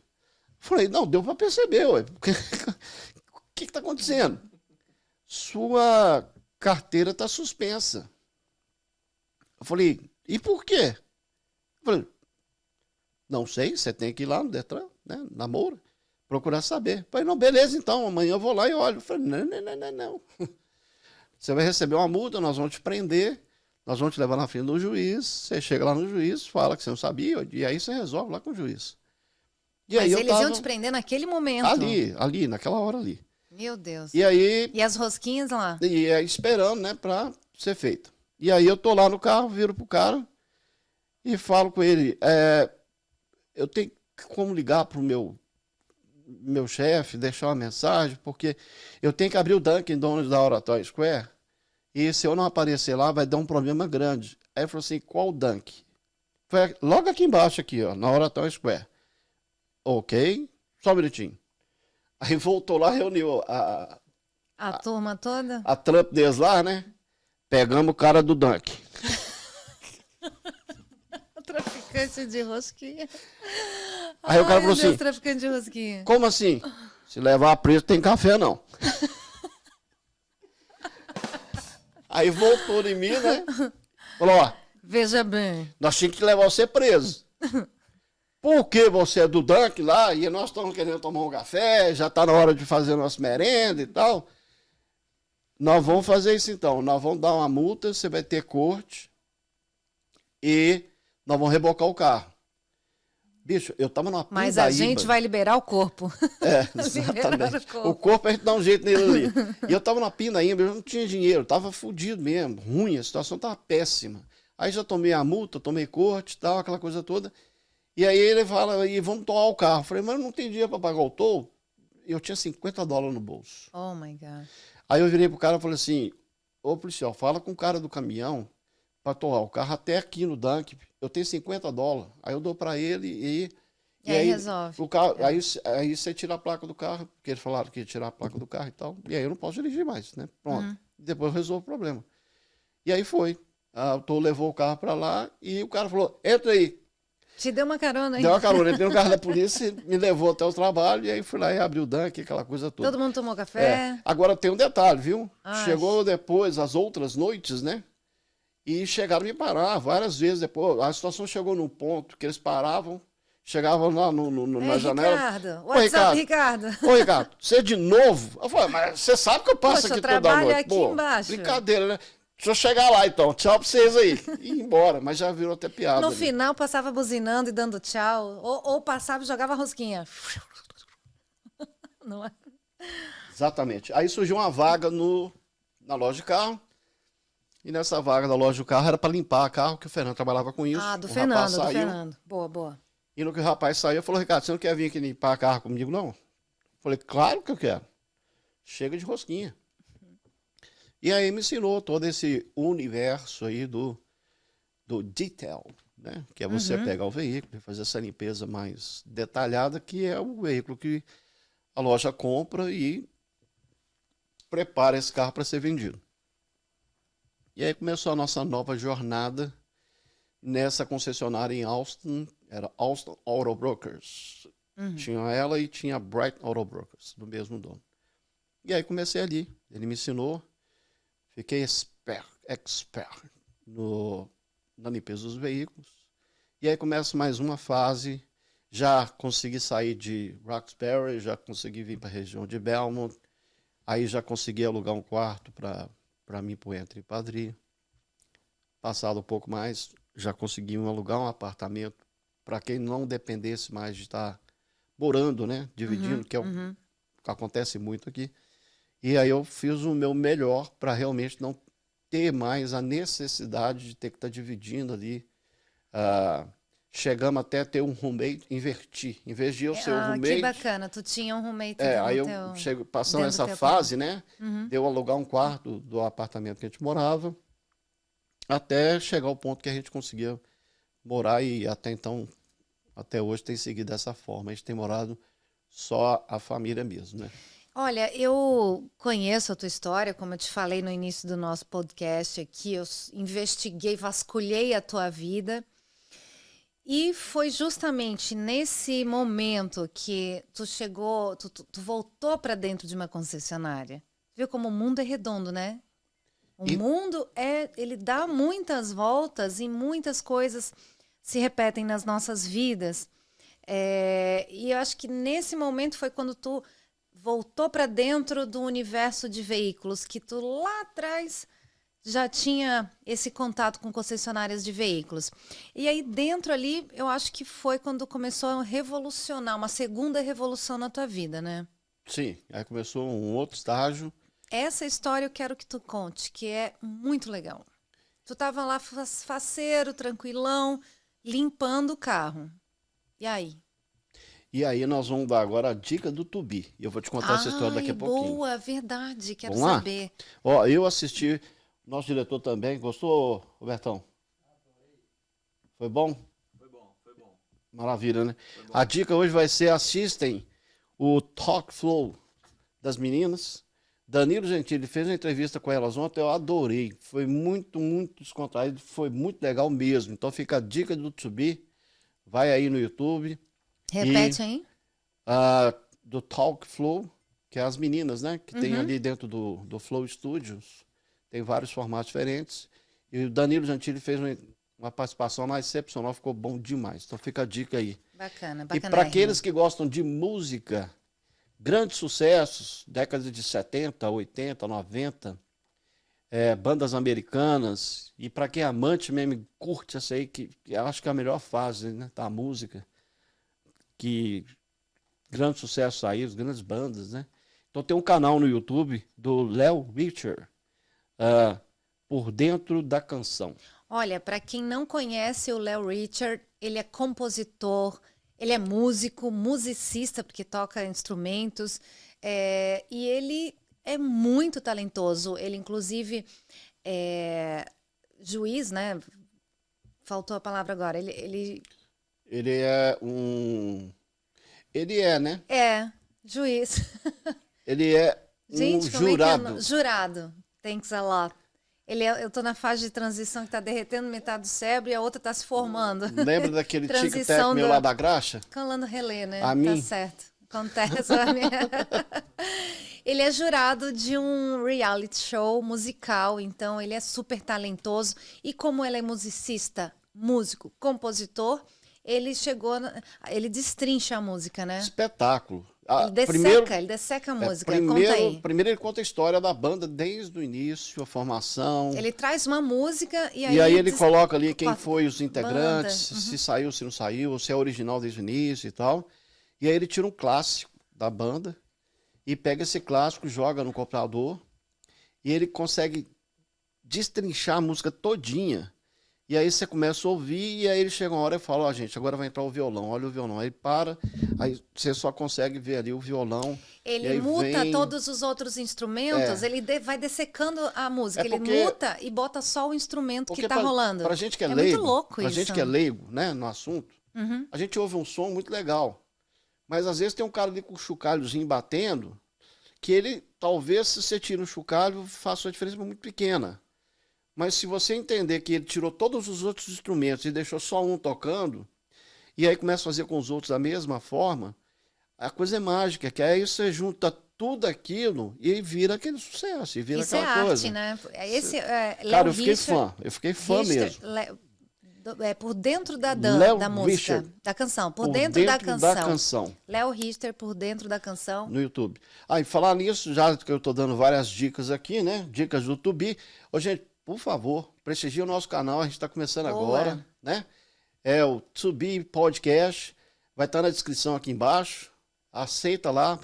Falei, não, deu pra perceber, ué. O que tá acontecendo? Sua carteira tá suspensa. Eu falei, e por quê? Eu falei, não sei, você tem que ir lá no Detran, né, na Moura, procurar saber. Eu falei, não, beleza, então, amanhã eu vou lá e olho. Eu falei, não. Você vai receber uma multa, nós vamos te prender, nós vamos te levar na frente do juiz, você chega lá no juiz, fala que você não sabia, e aí você resolve lá com o juiz. E Mas aí eles iam te prender naquele momento. ali, naquela hora ali. Meu Deus. E aí, E as rosquinhas lá? esperando, né, pra ser feito. E aí eu tô lá no carro, viro pro cara e falo com ele, eu tenho como ligar pro meu chefe, deixar uma mensagem, porque eu tenho que abrir o Dunkin' Donuts da Oratório Square, e se eu não aparecer lá, vai dar um problema grande. Aí ele falou assim, qual Dunkin'? Foi logo aqui embaixo, aqui, ó, na Oratório Square. Ok, só um minutinho. Aí voltou lá, reuniu A turma toda? a Trump deles lá, né? Pegamos o cara do Dunkin'. Traficante de rosquinha. Aí o cara Ai, falou meu Deus, assim, traficante de rosquinha. como assim? Se levar preso, tem café, não. Aí voltou em mim, né? Falou, ó, Veja bem. nós tínhamos que levar você preso. Porque você é do Dunkin' lá e nós estamos querendo tomar um café, já está na hora de fazer nossa merenda e tal. Nós vamos fazer isso então. Nós vamos dar uma multa, você vai ter corte e nós vamos rebocar o carro. Bicho, eu tava numa Mas a gente vai liberar o corpo. Exatamente. O corpo a gente dá um jeito nele ali. E eu tava na Pindaíba, eu não tinha dinheiro, tava fudido mesmo, ruim, a situação tava péssima. Aí já tomei a multa, tomei corte e tal, aquela coisa toda. E aí ele fala, e vamos tolar o carro. Eu falei, mas eu não tenho dinheiro para pagar o toll. E eu tinha $50 no bolso. Oh, my God. Aí eu virei pro cara e falei assim, ô policial, fala com o cara do caminhão para tolar o carro até aqui no Dunkin'. Eu tenho $50. Aí eu dou para ele E aí resolve. O carro, aí você tira a placa do carro, porque eles falaram que ia tirar a placa do carro e tal. E aí eu não posso dirigir mais, né? Pronto. Depois eu resolvo o problema. E aí foi. O toll levou o carro para lá e o cara falou, entra aí. Te deu uma carona aí. Deu uma carona, entrei no carro da polícia, me levou até o trabalho, e aí fui lá e abri o Dunkin', aquela coisa toda. Todo mundo tomou café? Agora tem um detalhe, viu? Ai. Chegou depois, as outras noites, né? E chegaram a me parar várias vezes depois. A situação chegou num ponto que eles paravam, chegavam lá na janela. Ricardo, what's up, Ricardo? Ô, Ricardo, você de novo? Eu falei, mas você sabe que eu passo Poxa, aqui toda trabalha noite. aqui embaixo. Brincadeira, né? deixa eu chegar lá então, tchau pra vocês aí. E ir embora, mas já virou até piada. No ali. final, passava buzinando e dando tchau. Ou passava e jogava rosquinha. Não é? Exatamente. Aí surgiu uma vaga na loja de carro. E nessa vaga da loja de carro era para limpar carro, que o Fernando trabalhava com isso. Ah, do O Fernando, rapaz do saiu. Fernando. Boa, boa. E no que o rapaz saiu, falou, Ricardo, você não quer vir aqui limpar carro comigo, não? Falei, claro que eu quero. Chega de rosquinha. E aí me ensinou todo esse universo aí do detail, né? Que é você pegar o veículo e fazer essa limpeza mais detalhada, que é o veículo que a loja compra e prepara esse carro para ser vendido. E aí começou a nossa nova jornada nessa concessionária em Austin, era Austin Auto Brokers. Tinha ela e tinha a Bright Auto Brokers, do mesmo dono. E aí comecei ali, ele me ensinou, fiquei expert na limpeza dos veículos. E aí começa mais uma fase, já consegui sair de Roxbury, já consegui vir para a região de Belmont, aí já consegui alugar um quarto para mim por Entre Padrinho. Passado um pouco mais, já consegui alugar um apartamento para quem não dependesse mais de estar morando, né? Dividindo, que é o que acontece muito aqui. E aí eu fiz o meu melhor para realmente não ter mais a necessidade de ter que estar dividindo ali. Chegamos até a ter um roommate, inverti. Em vez de eu ser o roommate... Que bacana, tu tinha um roommate aí eu passando essa fase, né? De eu alugar um quarto do apartamento que a gente morava, até chegar ao ponto que a gente conseguia morar e até então, até hoje tem seguido dessa forma. A gente tem morado só a família mesmo, né? Olha, eu conheço a tua história, como eu te falei no início do nosso podcast aqui, eu investiguei, vasculhei a tua vida e foi justamente nesse momento que tu chegou, tu voltou para dentro de uma concessionária. Viu como o mundo é redondo, né? O mundo ele dá muitas voltas e muitas coisas se repetem nas nossas vidas. E eu acho que nesse momento foi quando tu voltou para dentro do universo de veículos, que tu lá atrás já tinha esse contato com concessionárias de veículos. E aí dentro ali, eu acho que foi quando começou a revolucionar, uma segunda revolução na tua vida, né? Sim, aí começou um outro estágio. Essa história eu quero que tu conte, que é muito legal. Tu tava lá faceiro, tranquilão, limpando o carro. E aí? E aí nós vamos dar agora a dica do Tubi. E eu vou te contar essa história daqui a pouquinho. Boa, verdade, quero Vamos lá? saber. Ó, eu assisti, nosso diretor também. Gostou, Robertão? Foi bom? Foi bom. Maravilha, né? A dica hoje vai ser: assistem o Talk Flow das meninas. Danilo Gentili fez uma entrevista com elas ontem, eu adorei. Foi muito descontraído, foi muito legal mesmo. Então fica a dica do Tubi. Vai aí no YouTube. Repete aí. Do Talk Flow, que é as meninas, né? Que tem ali dentro do Flow Studios. Tem vários formatos diferentes. E o Danilo Gentili fez uma participação lá excepcional, ficou bom demais. Então fica a dica aí. Bacana. E para aqueles que gostam de música, grandes sucessos, décadas de 70, 80, 90, bandas americanas, e para quem é amante mesmo, curte essa aí, que eu acho que é a melhor fase, né, da música, que grandes sucessos saíram, grandes bandas, né? Então tem um canal no YouTube do Léo Richer, Por Dentro da Canção. Olha, para quem não conhece o Léo Richer, ele é compositor, ele é músico, musicista, porque toca instrumentos, e ele é muito talentoso. Ele, inclusive, é juiz, né? Faltou a palavra agora. Ele é, né? Juiz. Ele é Gente, um como jurado. é que é? Jurado. Thanks a lot. Eu tô na fase de transição que tá derretendo metade do cérebro e a outra tá se formando. Lembra daquele tic-tac meu lá da graxa? Calando relé, né? A mim? Tá certo. Acontece. Ele é jurado de um reality show musical, então ele é super talentoso. E como ele é musicista, músico, compositor, ele destrincha a música, né? Espetáculo. Ele desseca a música. Conta aí. Primeiro ele conta a história da banda desde o início, a formação. Ele traz uma música e aí ele coloca ali quem foi os integrantes, banda. se saiu, se não saiu, se é original desde o início e tal. E aí ele tira um clássico da banda e pega esse clássico, joga no computador e ele consegue destrinchar a música todinha. E aí você começa a ouvir e aí ele chega uma hora e fala, ó, gente, agora vai entrar o violão, olha o violão. Aí ele para, aí você só consegue ver ali o violão. Ele muta todos os outros instrumentos, ele vai dessecando a música. Ele muta e bota só o instrumento que tá rolando. Pra gente que é leigo, muito louco pra gente que é leigo, né, no assunto, a gente ouve um som muito legal. Mas às vezes tem um cara ali com o chocalhozinho batendo, que ele, talvez, se você tira um chocalho, faça uma diferença muito pequena. Mas se você entender que ele tirou todos os outros instrumentos e deixou só um tocando, e aí começa a fazer com os outros da mesma forma, a coisa é mágica, que aí você junta tudo aquilo e vira aquele sucesso, e vira Isso aquela coisa. Isso é arte, né? Cara, eu fiquei fã mesmo. Por dentro da música, Richard, da canção, por dentro da canção. Léo Richter, por dentro da canção. No YouTube. E falar nisso, já que eu estou dando várias dicas aqui, né? Dicas do YouTube. Ô, gente, por favor, prestigie o nosso canal, a gente está começando agora, né? É o Tubi Podcast, vai estar na descrição aqui embaixo. Aceita lá,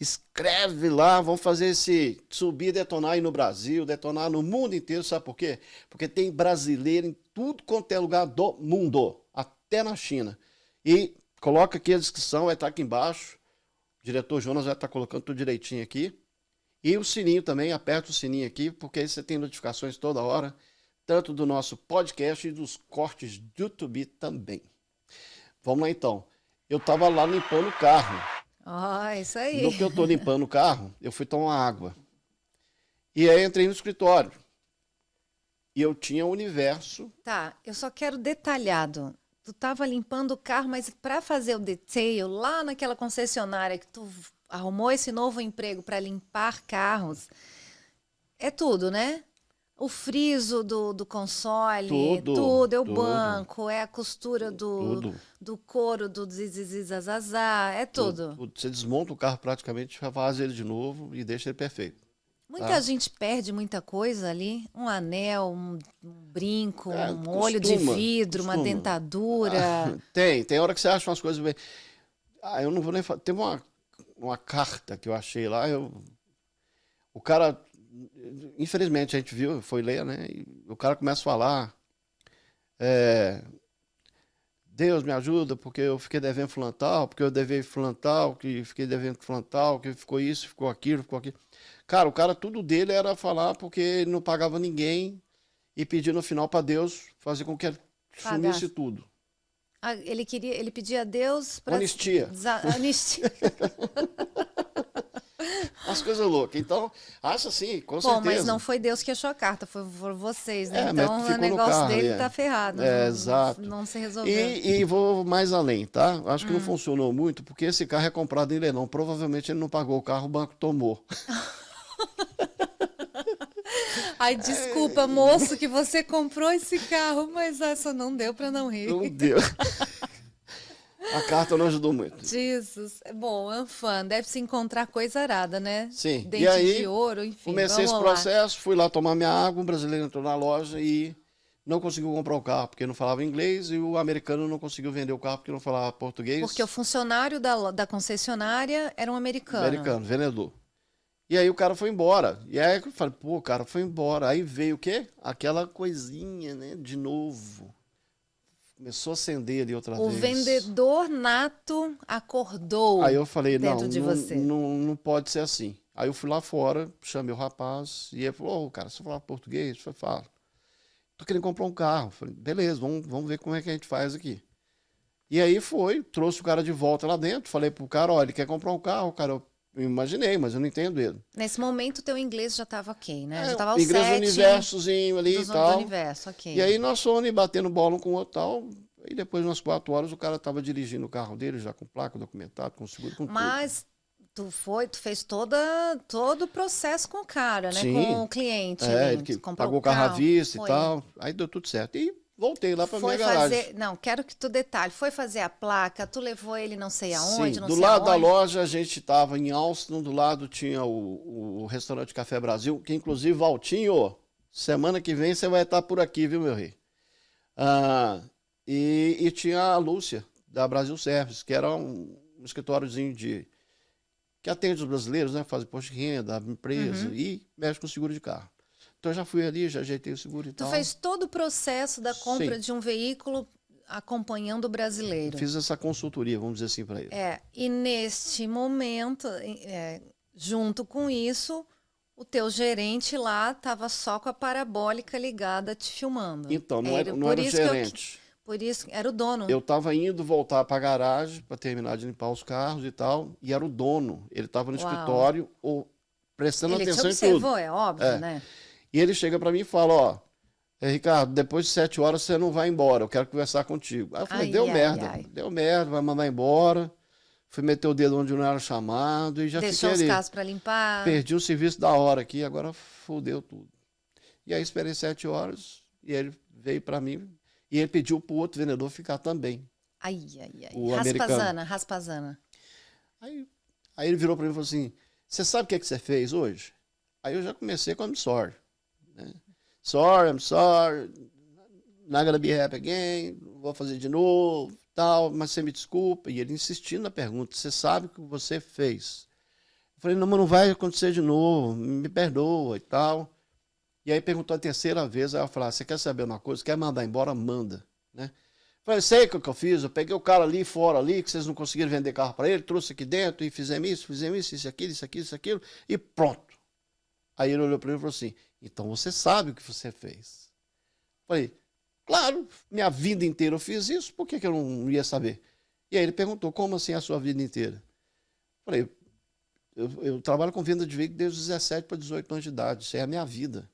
escreve lá, vamos fazer esse subir, detonar aí no Brasil, detonar no mundo inteiro, sabe por quê? Porque tem brasileiro em tudo quanto é lugar do mundo, até na China. E coloca aqui a descrição, vai estar aqui embaixo, o diretor Jonas vai estar colocando tudo direitinho aqui. E o sininho também, aperta o sininho aqui, porque aí você tem notificações toda hora, tanto do nosso podcast e dos cortes do YouTube também. Vamos lá então. Eu estava lá limpando o carro. Isso aí. No que eu estou limpando o carro, eu fui tomar água. E aí entrei no escritório. E eu tinha o universo. Tá, eu só quero detalhado. Tu estava limpando o carro, mas para fazer o detail, lá naquela concessionária que tu arrumou esse novo emprego para limpar carros, é tudo, né? O friso do console, tudo, é o banco, é a costura do couro, do zizizazazá, é tudo. Você desmonta o carro praticamente, faz ele de novo e deixa ele perfeito. Muita gente perde muita coisa ali, um anel, um brinco, um olho de vidro, uma dentadura. Tem hora que você acha umas coisas bem... eu não vou nem falar, teve uma carta que eu achei lá, o cara... Infelizmente a gente viu, foi ler, né? E o cara começa a falar: Deus me ajuda, porque eu fiquei devendo fulano tal, porque eu devei fulano tal, que fiquei devendo fulano tal, que ficou isso, ficou aquilo, ficou aquilo. Cara, o cara, tudo dele era falar porque ele não pagava ninguém e pedir no final para Deus fazer com que ele sumisse tudo. Ele pedia a Deus para... Anistia. Anistia. As coisas loucas. Então, acho assim, com certeza. Mas não foi Deus que achou a carta, foram vocês, né? Então o negócio dele tá ferrado. Exato. Não se resolveu. E vou mais além, tá? Acho que não funcionou muito, porque esse carro é comprado em leilão. Provavelmente ele não pagou o carro, o banco tomou. Ai, desculpa, moço, que você comprou esse carro, mas essa não deu para não rir. Não deu. A carta não ajudou muito. Jesus. Bom, fã, deve se encontrar coisa arada, né? Sim. Dente e aí, de ouro, enfim. Comecei esse processo, fui lá tomar minha água, um brasileiro entrou na loja e não conseguiu comprar o carro porque não falava inglês e o americano não conseguiu vender o carro porque não falava português. Porque o funcionário da concessionária era um americano. Americano, vendedor. E aí o cara foi embora. E aí eu falei, pô, o cara foi embora. Aí veio o quê? Aquela coisinha, né? De novo. Começou a acender ali outra vez. O vendedor nato acordou. Aí eu falei, não pode ser assim. Aí eu fui lá fora, chamei o rapaz, e ele falou, cara, você fala português? Eu falei, falo. Tô querendo comprar um carro. Eu falei, beleza, vamos ver como é que a gente faz aqui. E aí trouxe o cara de volta lá dentro, falei pro cara, olha, ele quer comprar um carro, cara, eu imaginei, mas eu não entendo ele. Nesse momento, teu inglês já estava ok, né? Já estava ao inglês do universozinho ali e tal. Do universo, ok. E aí nós fomos batendo bola um com o outro tal. E depois de umas 4 horas o cara estava dirigindo o carro dele, já com placa, documentado, com seguro, com tudo. Mas tu fez todo o processo com o cara, né? Sim. Com o cliente. Ele que pagou o carro à vista e tal. Aí deu tudo certo. E voltei lá para minha Foi garagem. fazer. Não, quero que tu detalhe. Foi fazer a placa, tu levou ele não sei aonde, Sim, não do sei lado da aonde. loja a gente estava em Alston, do lado tinha o restaurante Café Brasil, que inclusive, Valtinho, semana que vem você vai estar por aqui, viu, meu rei? Ah, e tinha a Lúcia, da Brasil Service, que era um escritóriozinho que atende os brasileiros, né? Faz imposto de renda, empresa e mexe com seguro de carro. Então eu já fui ali, já ajeitei o seguro e Tu tal. fez todo o processo da compra Sim, de um veículo acompanhando o brasileiro. fiz essa consultoria, vamos dizer assim, para ele. E neste momento, junto com isso, o teu gerente lá estava só com a parabólica ligada te filmando. Então, não era Por o isso gerente. por isso era o dono. Eu estava indo voltar para a garagem para terminar de limpar os carros e tal, e era o dono. Ele estava no Uau. escritório prestando Ele te atenção em tudo. observou, é óbvio, né? E ele chega para mim e fala, ó, Ricardo, depois de 7 horas você não vai embora, eu quero conversar contigo. Aí eu falei, Ai, deu ai, merda, ai. deu merda, vai mandar embora. Fui meter o dedo onde não era chamado e já Deixou os fiquei ali. carros para limpar. Perdi o serviço da hora aqui, agora fudeu tudo. E aí esperei 7 horas e ele veio para mim e ele pediu para o outro vendedor ficar também. Ai, ai, ai. O Raspazana, raspazana. Aí, aí ele virou para mim e falou assim, você sabe o que, que você fez hoje? Aí eu já comecei com I'm sorry. Né? Sorry, I'm sorry, not gonna be happy again, vou fazer de novo, tal, mas você me desculpa. E ele insistindo na pergunta, você sabe o que você fez? Eu falei, não, mas não vai acontecer de novo, me perdoa e tal. E aí perguntou a terceira vez, aí eu falei, você quer saber uma coisa? Quer mandar embora? Manda. Né? Eu falei, sei o que eu fiz, eu peguei o cara ali fora, ali, que vocês não conseguiram vender carro para ele, trouxe aqui dentro e fizemos isso, isso, aquilo, e pronto. Aí ele olhou para mim e falou assim, então você sabe o que você fez. Eu falei, claro, minha vida inteira eu fiz isso, por que eu não ia saber? E aí ele perguntou, como assim a sua vida inteira? Eu falei, eu trabalho com venda de veículo desde os 17 para 18 anos de idade, isso é a minha vida.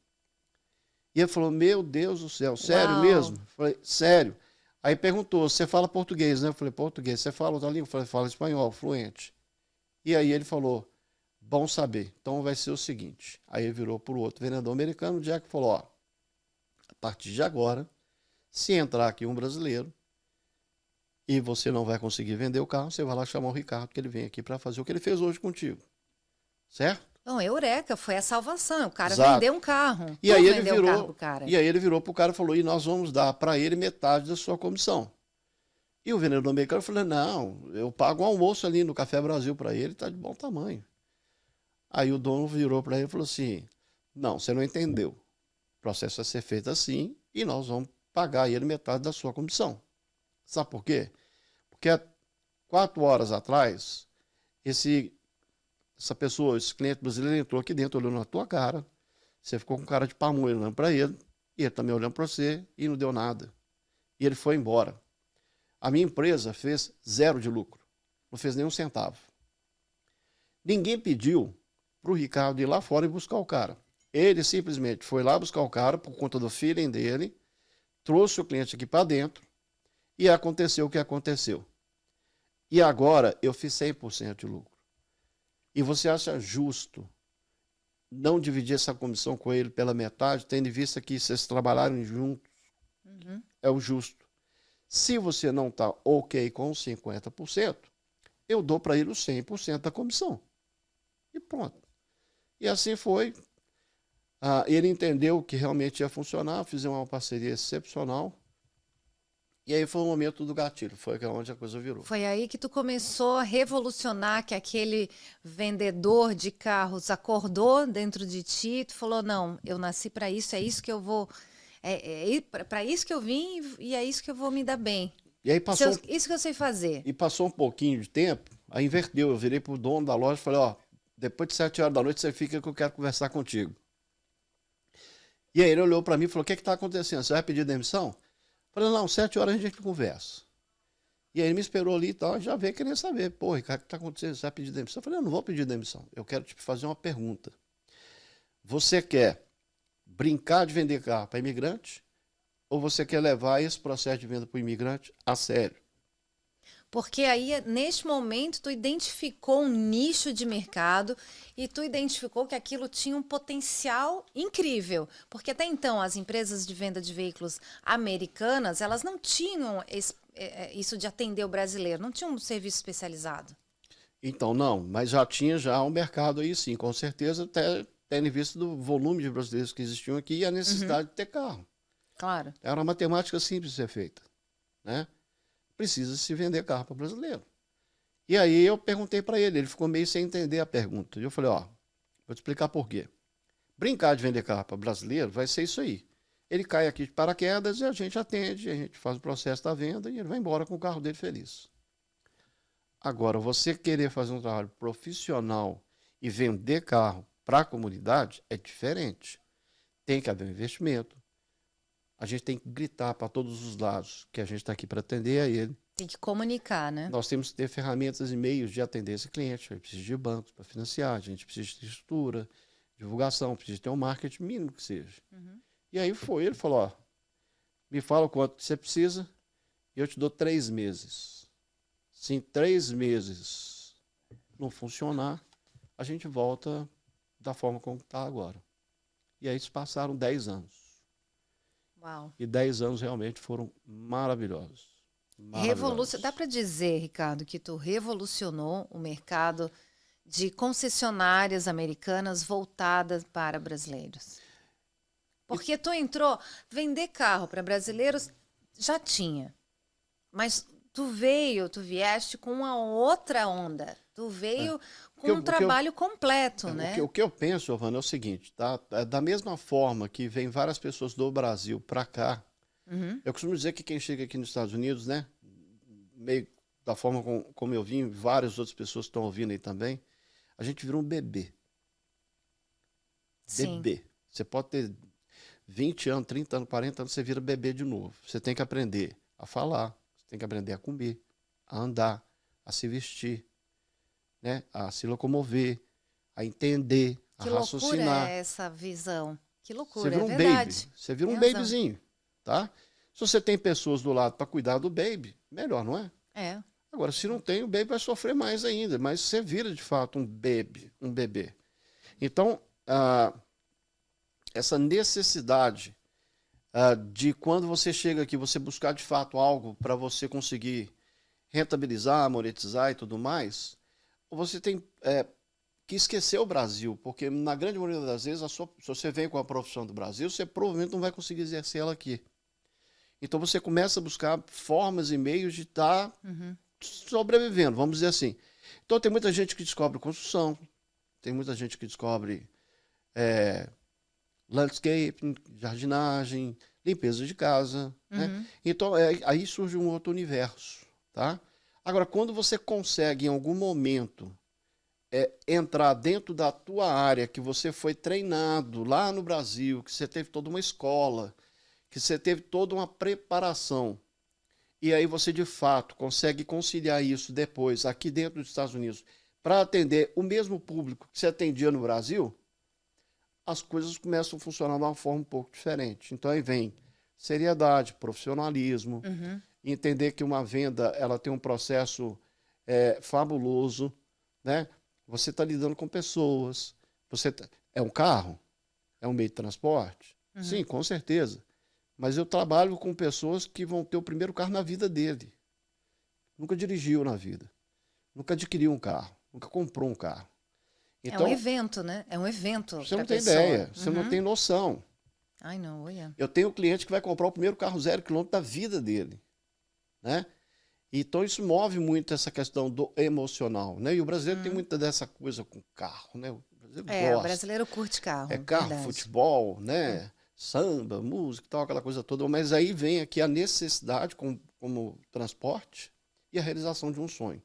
E ele falou, meu Deus do céu, sério Uau. mesmo? Eu falei, sério. Aí perguntou, você fala português, né? Eu falei, português. Você fala outra língua? Eu falei, fala espanhol, fluente. E aí ele falou, bom saber, então vai ser o seguinte. Aí ele virou para o outro vendedor americano, o Jack falou, ó, a partir de agora, se entrar aqui um brasileiro e você não vai conseguir vender o carro, você vai lá chamar o Ricardo, que ele vem aqui para fazer o que ele fez hoje contigo. Certo? Não, eureka, foi a salvação. O cara Exato. vendeu um carro. E aí ele vendeu virou, um carro pro cara. e aí ele virou pro cara e falou, e nós vamos dar para ele metade da sua comissão. E o vendedor americano falou, não, eu pago um almoço ali no Café Brasil para ele, tá de bom tamanho. Aí o dono virou para ele e falou assim, não, você não entendeu. O processo vai ser feito assim e nós vamos pagar ele metade da sua comissão. Sabe por quê? Porque há 4 horas atrás, essa pessoa, esse cliente brasileiro entrou aqui dentro, olhou na tua cara, você ficou com cara de pamonha olhando para ele, e ele também olhando para você, e não deu nada. E ele foi embora. A minha empresa fez 0 de lucro, não fez nenhum centavo. Ninguém pediu para o Ricardo ir lá fora e buscar o cara. Ele simplesmente foi lá buscar o cara por conta do feeling dele, trouxe o cliente aqui para dentro, e aconteceu o que aconteceu. E agora eu fiz 100% de lucro. E você acha justo não dividir essa comissão com ele pela metade, tendo em vista que vocês trabalharam juntos? Uhum. É o justo. Se você não está ok com os 50%, eu dou para ele os 100% da comissão. E pronto. E assim foi. Ele entendeu que realmente ia funcionar, fizemos uma parceria excepcional. E aí foi o momento do gatilho, foi onde a coisa virou. Foi aí que tu começou a revolucionar, que aquele vendedor de carros acordou dentro de ti, e tu falou, não, eu nasci para isso, é isso que eu vou, para isso que eu vim e é isso que eu vou me dar bem. E aí passou, isso que eu sei fazer. E passou um pouquinho de tempo, aí inverteu, eu virei pro dono da loja e falei, ó, depois de 7 horas da noite você fica que eu quero conversar contigo. E aí ele olhou para mim e falou, o que está acontecendo? Você vai pedir demissão? Falei, não, 7 horas a gente conversa. E aí ele me esperou ali e tal, já veio querendo saber, pô, Ricardo, o que está acontecendo? Você vai pedir demissão? Eu falei, eu não vou pedir demissão, eu quero te fazer uma pergunta. Você quer brincar de vender carro para imigrante ou você quer levar esse processo de venda para o imigrante a sério? Porque aí, neste momento, tu identificou um nicho de mercado e tu identificou que aquilo tinha um potencial incrível. Porque até então, as empresas de venda de veículos americanas, elas não tinham isso de atender o brasileiro, não tinham um serviço especializado. Então, não, mas já tinha já um mercado aí, sim, com certeza, até tendo em vista do volume de brasileiros que existiam aqui e a necessidade de ter carro. Claro. Era uma matemática simples de ser feita, né? Precisa se vender carro para brasileiro. E aí eu perguntei para ele ficou meio sem entender a pergunta. E eu falei, ó, vou te explicar por quê. Brincar de vender carro para brasileiro vai ser isso aí. Ele cai aqui de paraquedas e a gente atende, a gente faz o processo da venda e ele vai embora com o carro dele feliz. Agora, você querer fazer um trabalho profissional e vender carro para a comunidade é diferente. Tem que haver um investimento. A gente tem que gritar para todos os lados que a gente está aqui para atender a ele. Tem que comunicar, né? Nós temos que ter ferramentas e meios de atender esse cliente. A gente precisa de bancos para financiar, a gente precisa de estrutura, divulgação, precisa ter um marketing mínimo que seja. E aí ele falou, ó, me fala o quanto que você precisa e eu te dou 3 meses. Se em 3 meses não funcionar, a gente volta da forma como está agora. E aí se passaram 10 anos. Uau. E 10 anos realmente foram maravilhosos. Dá para dizer, Ricardo, que tu revolucionou o mercado de concessionárias americanas voltadas para brasileiros. Porque tu entrou, vender carro para brasileiros já tinha. Mas tu vieste com uma outra onda. Tu veio com um trabalho completo, né? O que eu penso, Giovana, é o seguinte, tá? Da mesma forma que vem várias pessoas do Brasil para cá, eu costumo dizer que quem chega aqui nos Estados Unidos, né, meio da forma como eu vim, várias outras pessoas estão ouvindo aí também, a gente vira um bebê. Sim. Bebê. Você pode ter 20 anos, 30 anos, 40 anos, você vira bebê de novo. Você tem que aprender a falar, você tem que aprender a comer, a andar, a se vestir, né? A se locomover, a entender, a raciocinar. Que loucura é essa visão? Que loucura, você vira é um verdade. baby, você vira um Tem razão. babyzinho, tá? Se você tem pessoas do lado para cuidar do baby, melhor, não é? É. Agora, se não tem, o baby vai sofrer mais ainda, mas você vira de fato um bebê. Então, essa necessidade de quando você chega aqui, você buscar de fato algo para você conseguir rentabilizar, monetizar e tudo mais, você tem que esquecer o Brasil, porque na grande maioria das vezes, se você vem com a profissão do Brasil, você provavelmente não vai conseguir exercer ela aqui. Então você começa a buscar formas e meios de estar sobrevivendo, vamos dizer assim. Então tem muita gente que descobre construção, tem muita gente que descobre landscape, jardinagem, limpeza de casa. Né? Então aí surge um outro universo. Tá? Agora, quando você consegue em algum momento entrar dentro da tua área, que você foi treinado lá no Brasil, que você teve toda uma escola, que você teve toda uma preparação, e aí você de fato consegue conciliar isso depois aqui dentro dos Estados Unidos para atender o mesmo público que você atendia no Brasil, as coisas começam a funcionar de uma forma um pouco diferente. Então aí vem seriedade, profissionalismo, entender que uma venda ela tem um processo fabuloso, né? Você está lidando com pessoas, é um carro, é um meio de transporte, sim, com certeza. Mas eu trabalho com pessoas que vão ter o primeiro carro na vida dele. Nunca dirigiu na vida. Nunca adquiriu um carro. Nunca comprou um carro. Então, é um evento, né? É um evento. Você não tem ideia. Você não tem noção. Ai, não, olha. Eu tenho um cliente que vai comprar o primeiro carro 0 km da vida dele. Né? Então isso move muito essa questão do emocional. Né? E o brasileiro tem muita dessa coisa com carro. Né? O brasileiro gosta. O brasileiro curte carro. É carro, verdade. futebol, né? Samba, música e tal, aquela coisa toda. Mas aí vem aqui a necessidade como transporte e a realização de um sonho.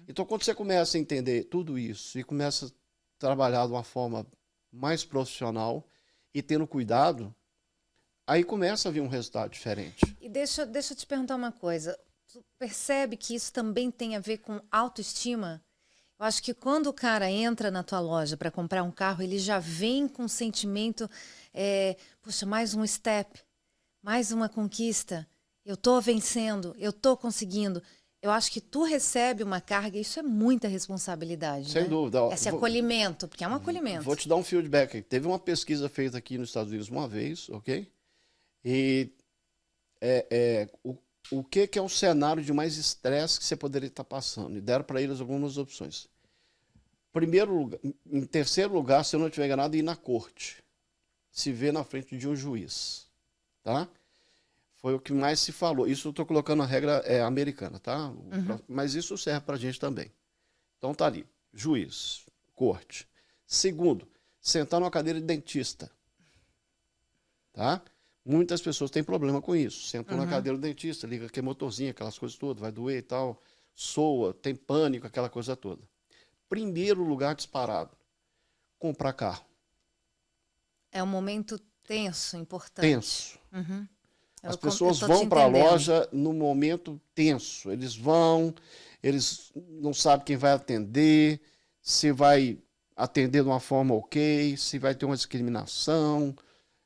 Então, quando você começa a entender tudo isso e começa a trabalhar de uma forma mais profissional e tendo cuidado, aí começa a vir um resultado diferente. E deixa eu te perguntar uma coisa. Tu percebe que isso também tem a ver com autoestima? Eu acho que quando o cara entra na tua loja para comprar um carro, ele já vem com um sentimento, puxa, mais um step, mais uma conquista, eu estou vencendo, eu estou conseguindo. eu acho que tu recebe uma carga, isso é muita responsabilidade, Sem né? dúvida. Ó, Esse acolhimento, porque é um acolhimento. vou te dar um feedback aqui. Teve uma pesquisa feita aqui nos Estados Unidos uma vez, ok? E o que é o cenário de mais estresse que você poderia estar passando? E deram para eles algumas opções. Primeiro lugar, em terceiro lugar, se eu não estiver enganado, ir na corte. Se ver na frente de um juiz. Tá? Foi o que mais se falou. Isso eu estou colocando a regra americana, tá? Mas isso serve para a gente também. Então tá ali. Juiz, corte. Segundo, sentar numa cadeira de dentista. Tá? Muitas pessoas têm problema com isso. Sentam na cadeira do dentista, liga aquele motorzinho, aquelas coisas todas, vai doer e tal, soa, tem pânico, aquela coisa toda. Primeiro lugar disparado, comprar carro. É um momento tenso, importante. Tenso. Uhum. As pessoas vão para a loja no momento tenso. Eles vão, eles não sabem quem vai atender, se vai atender de uma forma ok, se vai ter uma discriminação.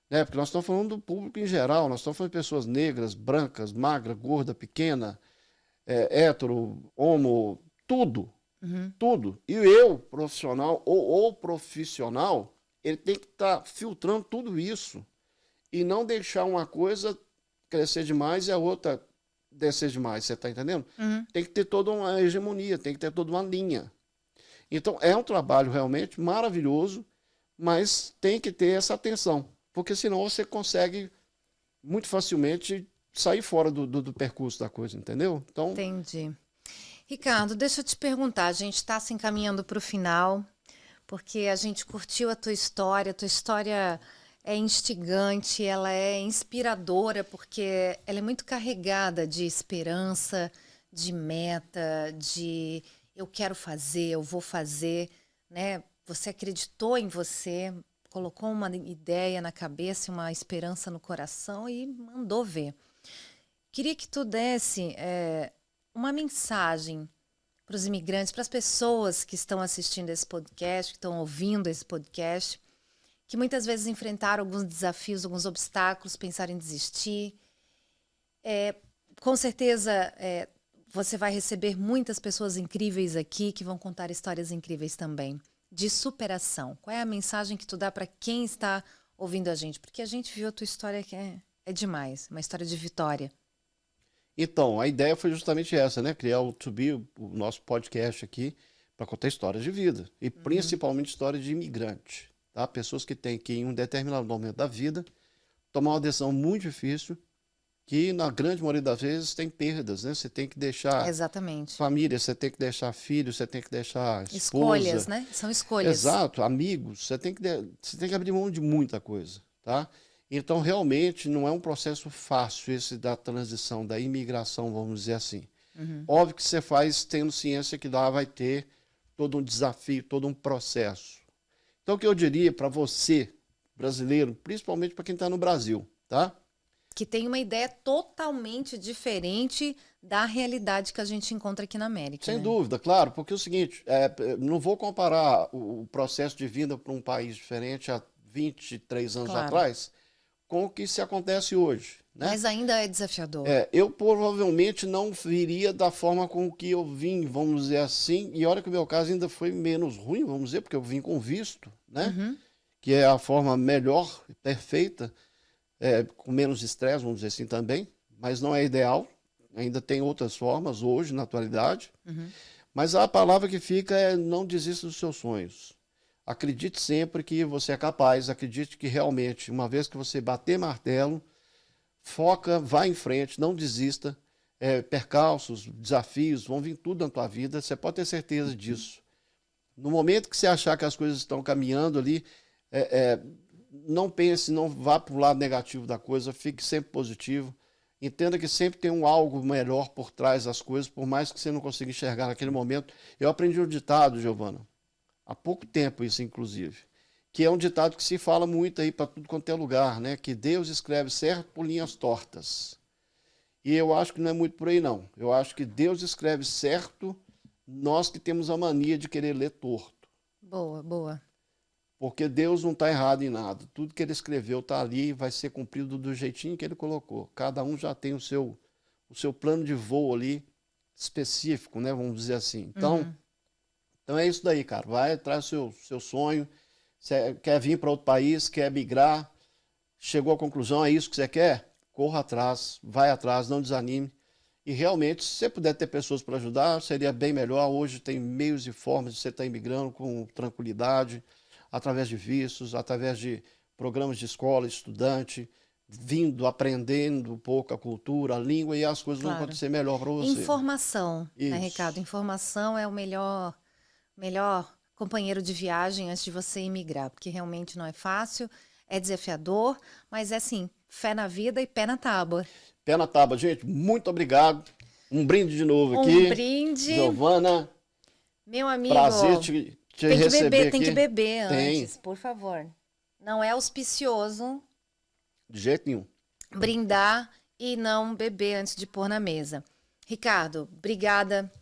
Né? Porque nós estamos falando do público em geral, nós estamos falando de pessoas negras, brancas, magras, gorda, pequena, hétero, homo, tudo. Tudo. E eu, profissional, ou profissional, ele tem que estar filtrando tudo isso. E não deixar uma coisa crescer demais e a outra descer demais, você está entendendo? Tem que ter toda uma hegemonia, tem que ter toda uma linha. Então, é um trabalho realmente maravilhoso, mas tem que ter essa atenção, porque senão você consegue muito facilmente sair fora do percurso da coisa, entendeu? Então, entendi. Ricardo, deixa eu te perguntar, a gente está se encaminhando para o final, porque a gente curtiu a tua história é instigante, ela é inspiradora, porque ela é muito carregada de esperança, de meta, de eu quero fazer, eu vou fazer, né? Você acreditou em você, colocou uma ideia na cabeça, uma esperança no coração e mandou ver. Queria que tu desse uma mensagem para os imigrantes, para as pessoas que estão assistindo esse podcast, que estão ouvindo esse podcast, que muitas vezes enfrentaram alguns desafios, alguns obstáculos, pensaram em desistir. Com certeza, você vai receber muitas pessoas incríveis aqui que vão contar histórias incríveis também, de superação. Qual é a mensagem que tu dá para quem está ouvindo a gente? Porque a gente viu a tua história que é demais, uma história de vitória. Então, a ideia foi justamente essa, né? Criar o To Be, o nosso podcast aqui, para contar histórias de vida. E principalmente histórias de imigrante. Tá? Pessoas que têm que, em um determinado momento da vida, tomar uma decisão muito difícil, que na grande maioria das vezes tem perdas, né? Você tem que deixar família, você tem que deixar filho, você tem que deixar esposa. Escolhas, né? São escolhas. Exato, amigos, você tem que abrir mão de muita coisa, tá? Então, realmente, não é um processo fácil esse da transição, da imigração, vamos dizer assim. Óbvio que você faz tendo ciência que lá vai ter todo um desafio, todo um processo. Então, o que eu diria para você, brasileiro, principalmente para quem está no Brasil, tá? Que tem uma ideia totalmente diferente da realidade que a gente encontra aqui na América. Sem dúvida, claro, porque é o seguinte, não vou comparar o processo de vinda para um país diferente há 23 anos atrás com o que se acontece hoje. Né? Mas ainda é desafiador. Eu provavelmente não viria da forma com que eu vim, vamos dizer assim, e olha que o meu caso ainda foi menos ruim, vamos dizer, porque eu vim com visto, né? Que é a forma melhor, perfeita, com menos estresse, vamos dizer assim também, mas não é ideal, ainda tem outras formas hoje, na atualidade, mas a palavra que fica é não desista dos seus sonhos. Acredite sempre que você é capaz, acredite que realmente, uma vez que você bater martelo, foca, vá em frente, não desista. Percalços, desafios, vão vir tudo na tua vida, você pode ter certeza disso. No momento que você achar que as coisas estão caminhando ali, não pense, não vá para o lado negativo da coisa, fique sempre positivo. Entenda que sempre tem algo melhor por trás das coisas, por mais que você não consiga enxergar naquele momento. Eu aprendi um ditado, Giovana, há pouco tempo isso, inclusive, que é um ditado que se fala muito aí para tudo quanto é lugar, né? Que Deus escreve certo por linhas tortas. E eu acho que não é muito por aí, não. Eu acho que Deus escreve certo, nós que temos a mania de querer ler torto. Boa, boa. Porque Deus não está errado em nada. Tudo que ele escreveu está ali e vai ser cumprido do jeitinho que ele colocou. Cada um já tem o seu plano de voo ali específico, né? Vamos dizer assim. Então é isso daí, cara. Vai atrás do seu sonho. Você quer vir para outro país, quer migrar, chegou à conclusão, é isso que você quer? Corra atrás, vai atrás, não desanime. E realmente, se você puder ter pessoas para ajudar, seria bem melhor. Hoje tem meios e formas de você estar imigrando com tranquilidade, através de vistos, através de programas de escola, estudante, vindo, aprendendo um pouco a cultura, a língua, e as coisas vão acontecer melhor para você. Informação, né, Isso. Ricardo? Informação é o melhor companheiro de viagem antes de você imigrar, porque realmente não é fácil, é desafiador, mas é assim, fé na vida e pé na tábua. Pé na tábua, gente, muito obrigado. Um brinde de novo aqui. Um brinde. Giovana, meu amigo, prazer te receber aqui. Tem que beber antes, por favor. Não é auspicioso de jeito nenhum brindar e não beber antes de pôr na mesa. Ricardo, obrigada.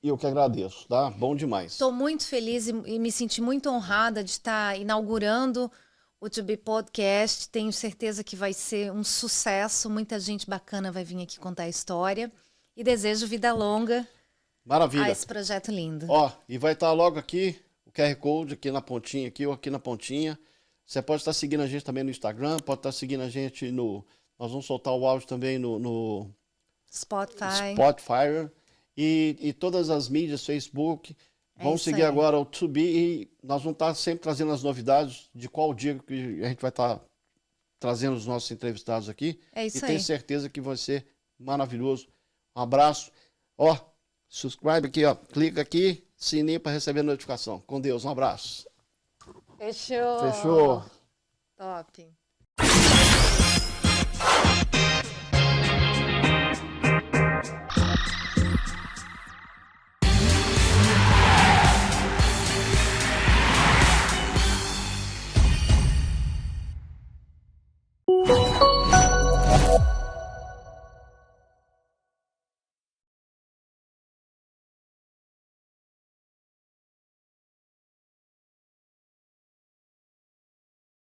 Eu que agradeço, tá? Bom demais. Estou muito feliz e me senti muito honrada de estar inaugurando o To Be Podcast. Tenho certeza que vai ser um sucesso. Muita gente bacana vai vir aqui contar a história. E desejo vida longa. Maravilha. A esse projeto lindo. Ó, e vai estar logo aqui o QR Code aqui na pontinha, aqui ou aqui na pontinha. Você pode estar seguindo a gente também no Instagram, pode estar seguindo a gente no... Nós vamos soltar o áudio também no Spotify. E todas as mídias, Facebook. Vamos seguir agora o To Be e nós vamos estar sempre trazendo as novidades de qual dia que a gente vai estar trazendo os nossos entrevistados aqui. É isso aí. E tenho certeza que vai ser maravilhoso. Um abraço. Ó, subscribe aqui, ó. Clica aqui, sininho para receber a notificação. Com Deus, um abraço. Fechou. Fechou. Top.